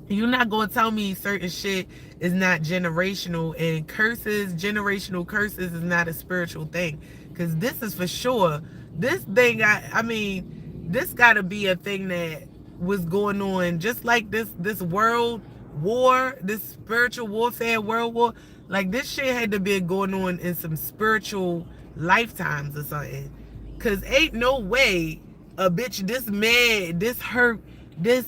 You're not going to tell me certain shit is not generational, and generational curses is not a spiritual thing. Because this is for sure. This thing, I mean, this got to be a thing that was going on just like this world war, this spiritual warfare, world war. Like, this shit had to be going on in some spiritual lifetimes or something. Because ain't no way a bitch this mad, this hurt, this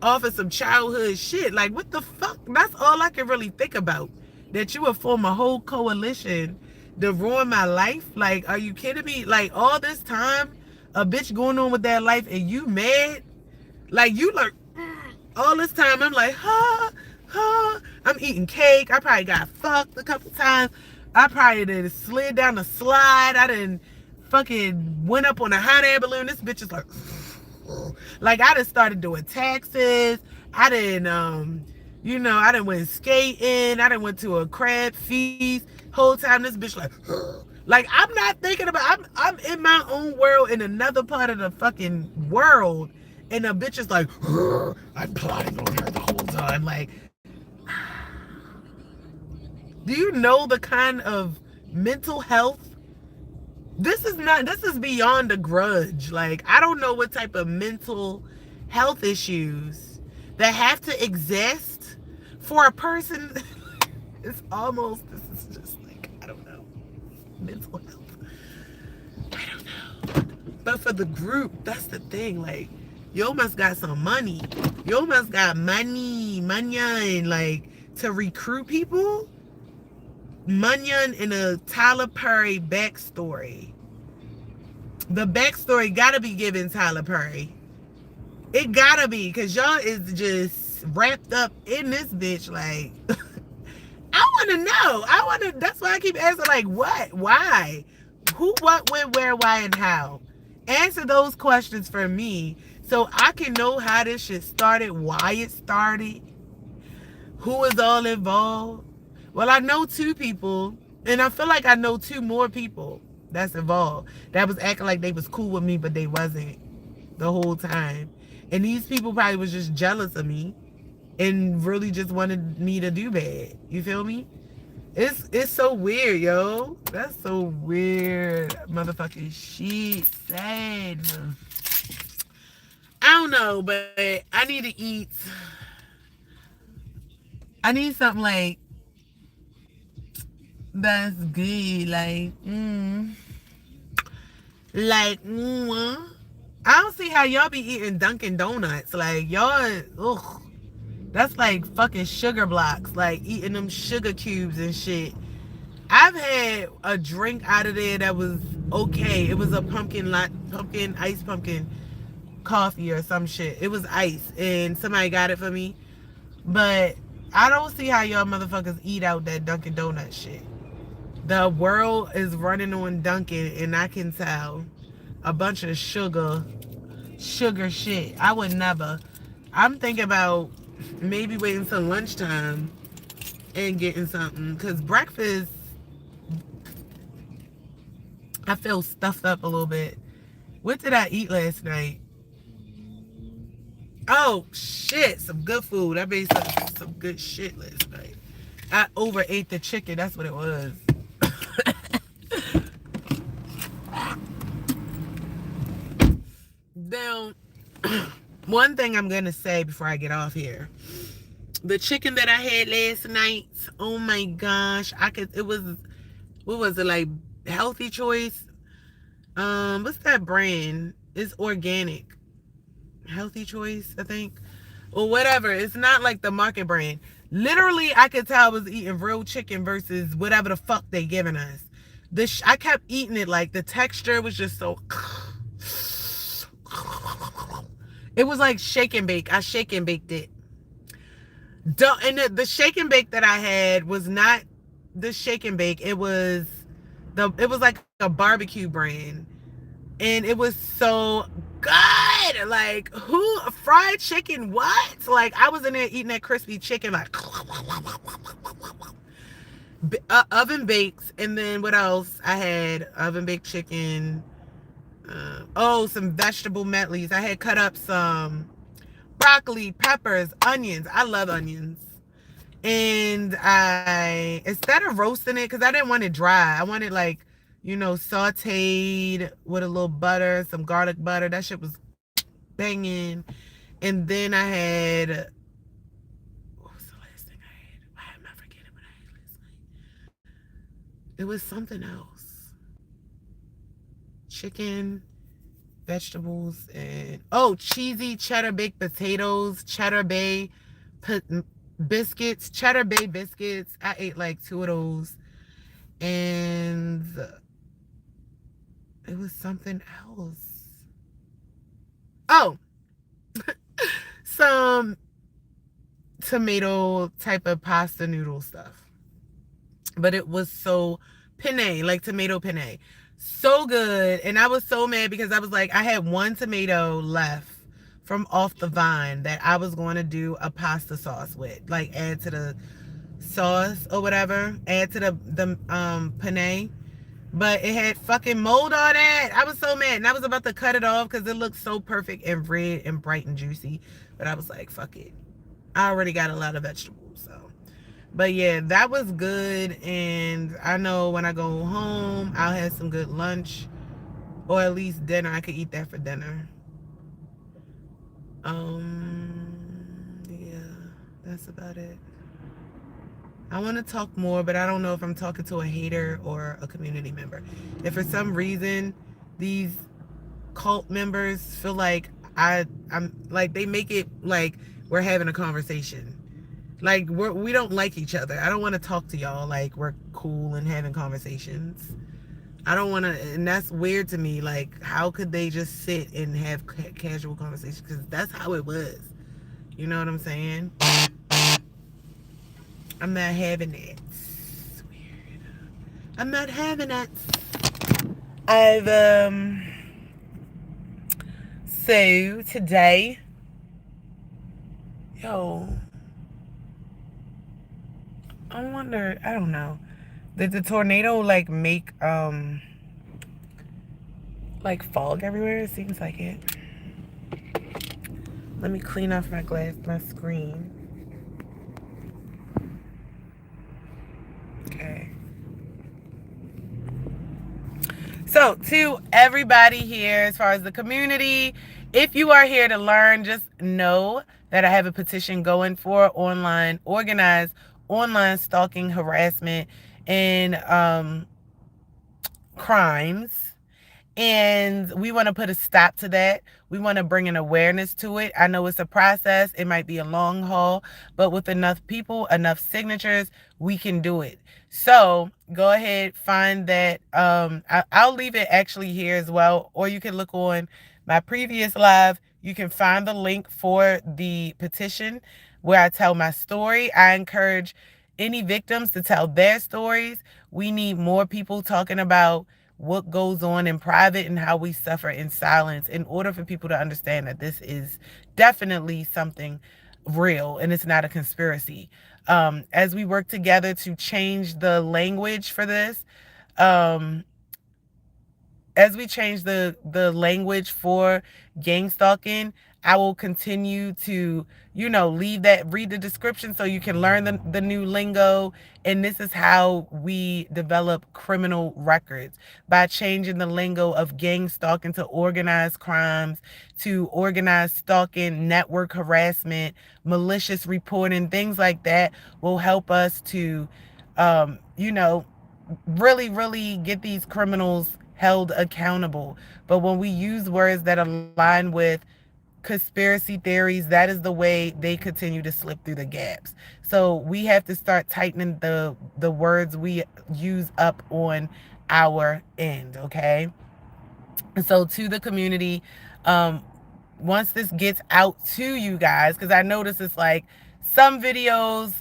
off of some childhood shit. Like, what the fuck? That's all I can really think about. That you would form a whole coalition to ruin my life? Like, are you kidding me? Like, all this time, a bitch going on with that life and you mad? Like, you like, all this time, I'm like, I'm eating cake. I probably got fucked a couple times. I probably done slid down the slide. I done fucking went up on a hot air balloon. This bitch is like I done started doing taxes. I done, I done went skating. I done went to a crab feast. Whole time this bitch like I'm not thinking about. I'm in my own world in another part of the fucking world, and the bitch is like, I'm plotting on her the whole time. Like, do you know the kind of mental health? This is beyond a grudge. Like, I don't know what type of mental health issues that have to exist for a person. It's almost, this is just like, I don't know. Mental health. I don't know. But for the group, that's the thing. Like, yo must got some money. Yo must got money, like, to recruit people. Munyon in a Tyler Perry backstory. The backstory gotta be given Tyler Perry. It gotta be, because y'all is just wrapped up in this bitch. Like, I wanna know. That's why I keep asking, like, what? Why? Who, what, when, where, why, and how? Answer those questions for me so I can know how this shit started, why it started, who is all involved. Well, I know 2 people, and I feel like I know 2 more people that's involved that was acting like they was cool with me, but they wasn't the whole time. And these people probably was just jealous of me and really just wanted me to do bad. You feel me? It's so weird, yo. That's so weird. Motherfucking shit. Sad. I don't know, but I need to eat. I need something like that's good, I don't see how y'all be eating Dunkin' Donuts. Like, y'all, ugh, that's like fucking sugar blocks, like eating them sugar cubes and shit. I've had a drink out of there that was okay. It was a ice pumpkin coffee or some shit. It was ice, and somebody got it for me. But I don't see how y'all motherfuckers eat out that Dunkin' Donut shit. The world is running on Dunkin', and I can tell. A bunch of sugar shit. I would never. I'm thinking about maybe waiting till lunchtime and getting something. Because breakfast, I feel stuffed up a little bit. What did I eat last night? Oh, shit. Some good food. I made some good shit last night. I overate the chicken. That's what it was. Now, one thing I'm gonna say before I get off here. The chicken that I had last night, oh my gosh, it was, what was it, like Healthy Choice? What's that brand? It's organic. Healthy Choice, I think. Or whatever. It's not like the market brand. Literally, I could tell I was eating real chicken versus whatever the fuck they giving us. I kept eating it, like the texture was just so. It was like shake and bake. I shake and baked it. And the shake and bake that I had was not the shake and bake. It was like a barbecue brand, and it was so good. Like, who fried chicken? What? Like, I was in there eating that crispy chicken, like oven baked. And then what else? I had oven baked chicken. Some vegetable medleys. I had cut up some broccoli, peppers, onions. I love onions. And instead of roasting it, because I didn't want it dry, I wanted like, sauteed with a little butter, some garlic butter. That shit was banging. And then I had, what was the last thing I had? Why am I forgetting what I had last night? It was something else. Chicken, vegetables, and cheesy cheddar baked potatoes, cheddar bay biscuits. I ate like two of those. And it was something else. Oh, some tomato type of pasta noodle stuff. But it was so penne, like tomato penne. So good. And I was so mad because I was like, I had one tomato left from off the vine that I was going to do a pasta sauce with. Like, add to the sauce or whatever. Add to the penne. But it had fucking mold on it. I was so mad. And I was about to cut it off because it looked so perfect and red and bright and juicy. But I was like, fuck it. I already got a lot of vegetables. So, but yeah, that was good. And I know when I go home, I'll have some good lunch. Or at least dinner. I could eat that for dinner. Yeah, that's about it. I want to talk more, but I don't know if I'm talking to a hater or a community member. If for some reason these cult members feel like I'm like, they make it like we're having a conversation. Like, we don't like each other. I don't want to talk to y'all like we're cool and having conversations. I don't want to, and that's weird to me. Like, how could they just sit and have casual conversations? Because that's how it was. You know what I'm saying? I'm not having it. It's weird. I'm not having it. I've so today, yo, I wonder, I don't know. Did the tornado like make like fog everywhere? It seems like it. Let me clean off my screen. Okay. So, to everybody here, as far as the community, if you are here to learn, just know that I have a petition going for organized online stalking, harassment, and crimes. And we want to put a stop to that. We want to bring an awareness to it. I know it's a process. It might be a long haul, but with enough people, enough signatures, we can do it. So go ahead, find that. I'll leave it actually here as well, or you can look on my previous live. You can find the link for the petition where I tell my story. I encourage any victims to tell their stories. We need more people talking about what goes on in private and how we suffer in silence in order for people to understand that this is definitely something real and it's not a conspiracy. As we work together to change the language for this, as we change the language for gang stalking, I will continue to, read the description so you can learn the new lingo. And this is how we develop criminal records, by changing the lingo of gang stalking to organized crimes, to organized stalking, network harassment, malicious reporting, things like that will help us to, really, really get these criminals held accountable. But when we use words that align with conspiracy theories, that is the way they continue to slip through the gaps. So we have to start tightening the words we use up on our end, okay? And so to the community, um, once this gets out to you guys, because I notice it's like some videos,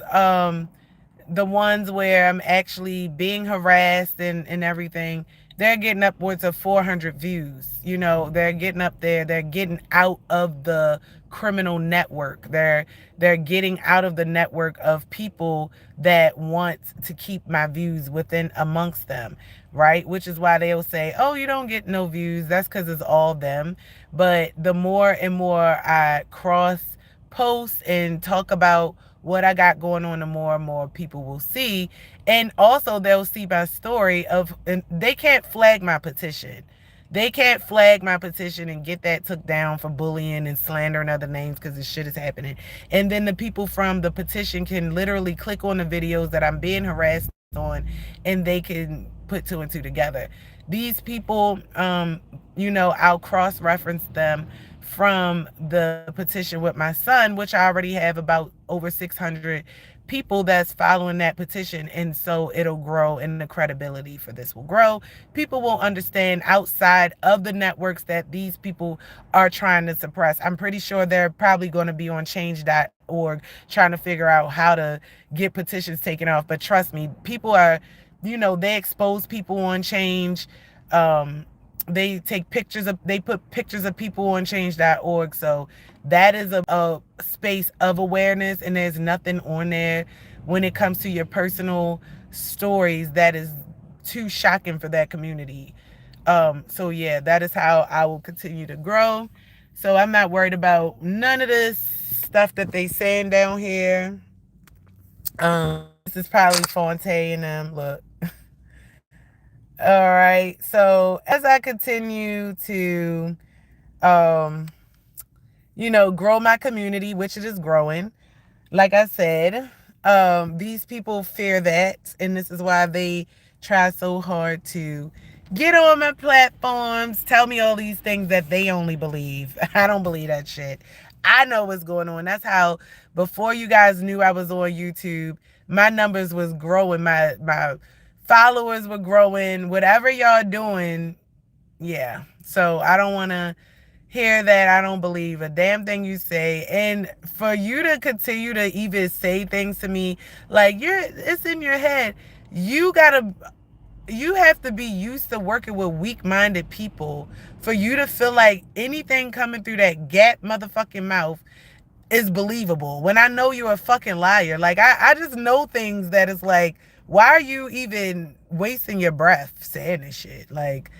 the ones where I'm actually being harassed and everything, they're getting upwards of 400 views. They're getting up there. They're getting out of the criminal network. They're getting out of the network of people that want to keep my views within amongst them, right? Which is why they'll say, "Oh, you don't get no views." That's because it's all them. But the more and more I cross post and talk about what I got going on, the more and more people will see. And also they'll see my story of, and they can't flag my petition. They can't flag my petition and get that took down for bullying and slandering other names, because this shit is happening. And then the people from the petition can literally click on the videos that I'm being harassed on, and they can put two and two together. These people, I'll cross reference them from the petition with my son, which I already have about over 600 people that's following that petition. And so it'll grow, and the credibility for this will grow. People will understand outside of the networks that these people are trying to suppress. I'm pretty sure they're probably going to be on change.org trying to figure out how to get petitions taken off. But trust me, people are, they expose people on change. They put pictures of people on change.org. So that is a space of awareness, and there's nothing on there when it comes to your personal stories that is too shocking for that community. So yeah, that is how I will continue to grow. So I'm not worried about none of this stuff that they saying down here. This is probably Fonte and them. Look. All right. So as I continue to, um, grow my community, which it is growing, like I said, these people fear that, and this is why they try so hard to get on my platforms, tell me all these things that they only believe. I don't believe that shit. I know what's going on. That's how, before you guys knew I was on YouTube, my numbers was growing. My followers were growing. Whatever y'all doing, yeah. So I don't want to hear that. I don't believe a damn thing you say. And for you to continue to even say things to me, like, it's in your head. You have to be used to working with weak-minded people for you to feel like anything coming through that gap motherfucking mouth is believable, when I know you're a fucking liar. Like, I just know things that is like, why are you even wasting your breath saying this shit? Like,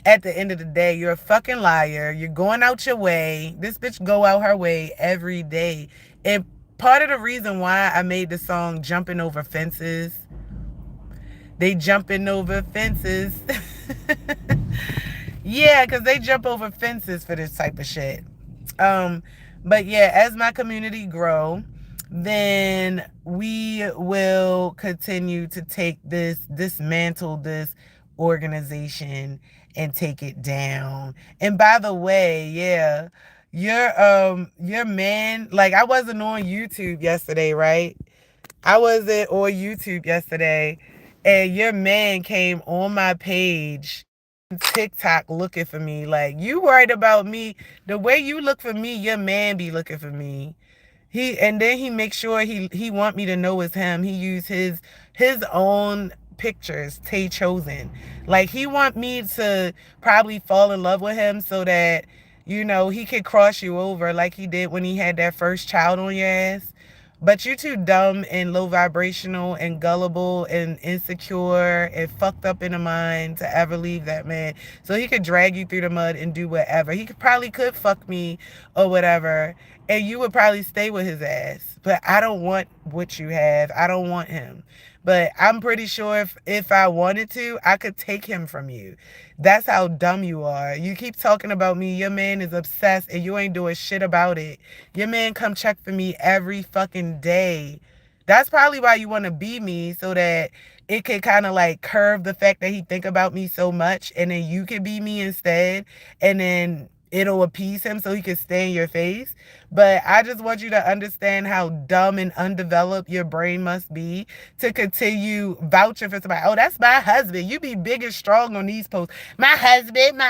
at the end of the day, you're a fucking liar. You're going out your way. This bitch go out her way every day. And part of the reason why I made the song Jumping Over Fences, they jumping over fences. Yeah, because they jump over fences for this type of shit. But yeah, as my community grow, then we will continue to dismantle this organization and take it down. And by the way, yeah, your man, like, I wasn't on YouTube yesterday, right? I wasn't on YouTube yesterday, and your man came on my page, TikTok, looking for me. Like, you worried about me? The way you look for me, your man be looking for me. And then he makes sure he want me to know it's him. He used his own pictures, Tay Chosen. Like, he want me to probably fall in love with him so that, he could cross you over like he did when he had that first child on your ass. But you too dumb and low vibrational and gullible and insecure and fucked up in the mind to ever leave that man. So he could drag you through the mud and do whatever. He could fuck me or whatever, and you would probably stay with his ass. But I don't want what you have. I don't want him. But I'm pretty sure if I wanted to, I could take him from you. That's how dumb you are. You keep talking about me. Your man is obsessed and you ain't doing shit about it. Your man come check for me every fucking day. That's probably why you want to be me, so that it could kind of like curve the fact that he think about me so much, and then you could be me instead, and then it'll appease him so he can stay in your face. But I just want you to understand how dumb and undeveloped your brain must be to continue vouching for somebody. Oh, that's my husband. You be big and strong on these posts. My husband.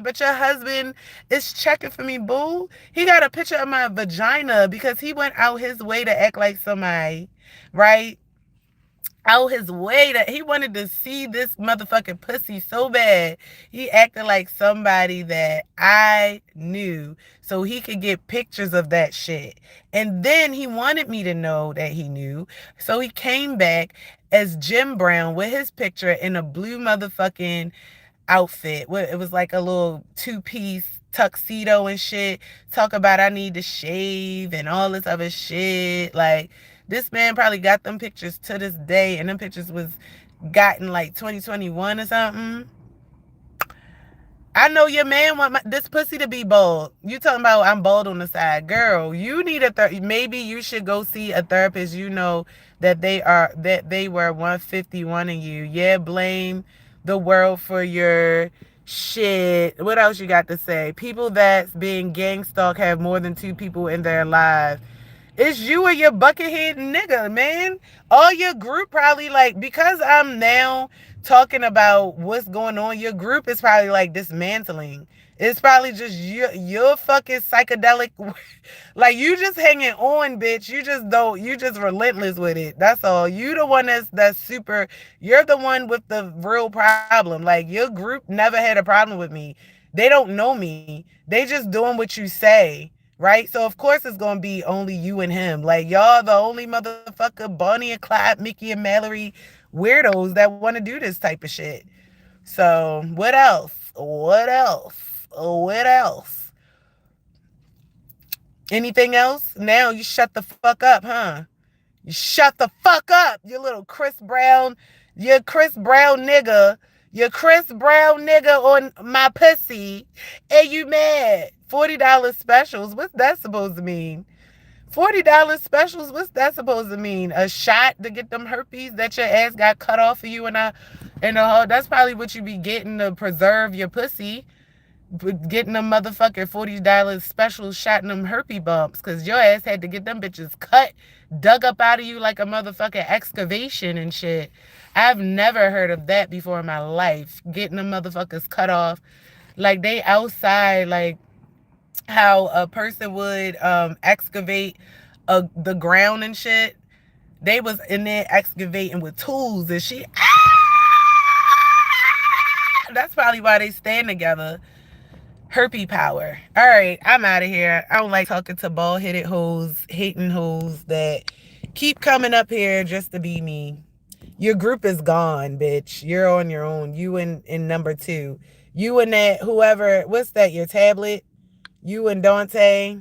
But your husband is checking for me, boo. He got a picture of my vagina because he went out his way to act like somebody, right? Out his way that he wanted to see this motherfucking pussy so bad. He acted like somebody that I knew so he could get pictures of that shit. And then he wanted me to know that he knew. So he came back as Jim Brown with his picture in a blue motherfucking outfit. It was like a little two-piece tuxedo and shit. Talk about I need to shave and all this other shit. Like, this man probably got them pictures to this day, and them pictures was gotten like 2021 or something. I know your man want this pussy to be bald. You talking about I'm bald on the side, girl? You need maybe you should go see a therapist. You know that they were 151 in you. Yeah, blame the world for your shit. What else you got to say? People that's being gang stalked have more than 2 people in their lives. It's you and your buckethead nigga, man. All your group probably like, because I'm now talking about what's going on, your group is probably like dismantling. It's probably just your fucking psychedelic. Like, you just hanging on, bitch. You just relentless with it. That's all. You the one that's super, you're the one with the real problem. Like, your group never had a problem with me. They don't know me. They just doing what you say. Right? So of course it's gonna be only you and him. Like, y'all the only motherfucker Bonnie and Clyde, Mickey and Mallory weirdos that want to do this type of shit. So what else? What else? What else? Anything else? Now you shut the fuck up, huh? You shut the fuck up, you little Chris Brown. You Chris Brown nigga. You Chris Brown nigga on my pussy. And you mad. $40 specials. What's that supposed to mean? $40 specials. What's that supposed to mean? A shot to get them herpes that your ass got cut off for you and a that's probably what you be getting to preserve your pussy. Getting them motherfucking $40 special shot in them herpes bumps, because your ass had to get them bitches cut, dug up out of you like a motherfucking excavation and shit. I've never heard of that before in my life. Getting them motherfuckers cut off like they outside, like how a person would excavate the ground and shit. They was in there excavating with tools and shit. That's probably why they stand together. Herpy power. All right, I'm out of here. I don't like talking to bald-headed hoes, hating hoes that keep coming up here just to be me. Your group is gone, bitch. You're on your own. You in number 2. You and that whoever, what's that, your tablet? You and Dante.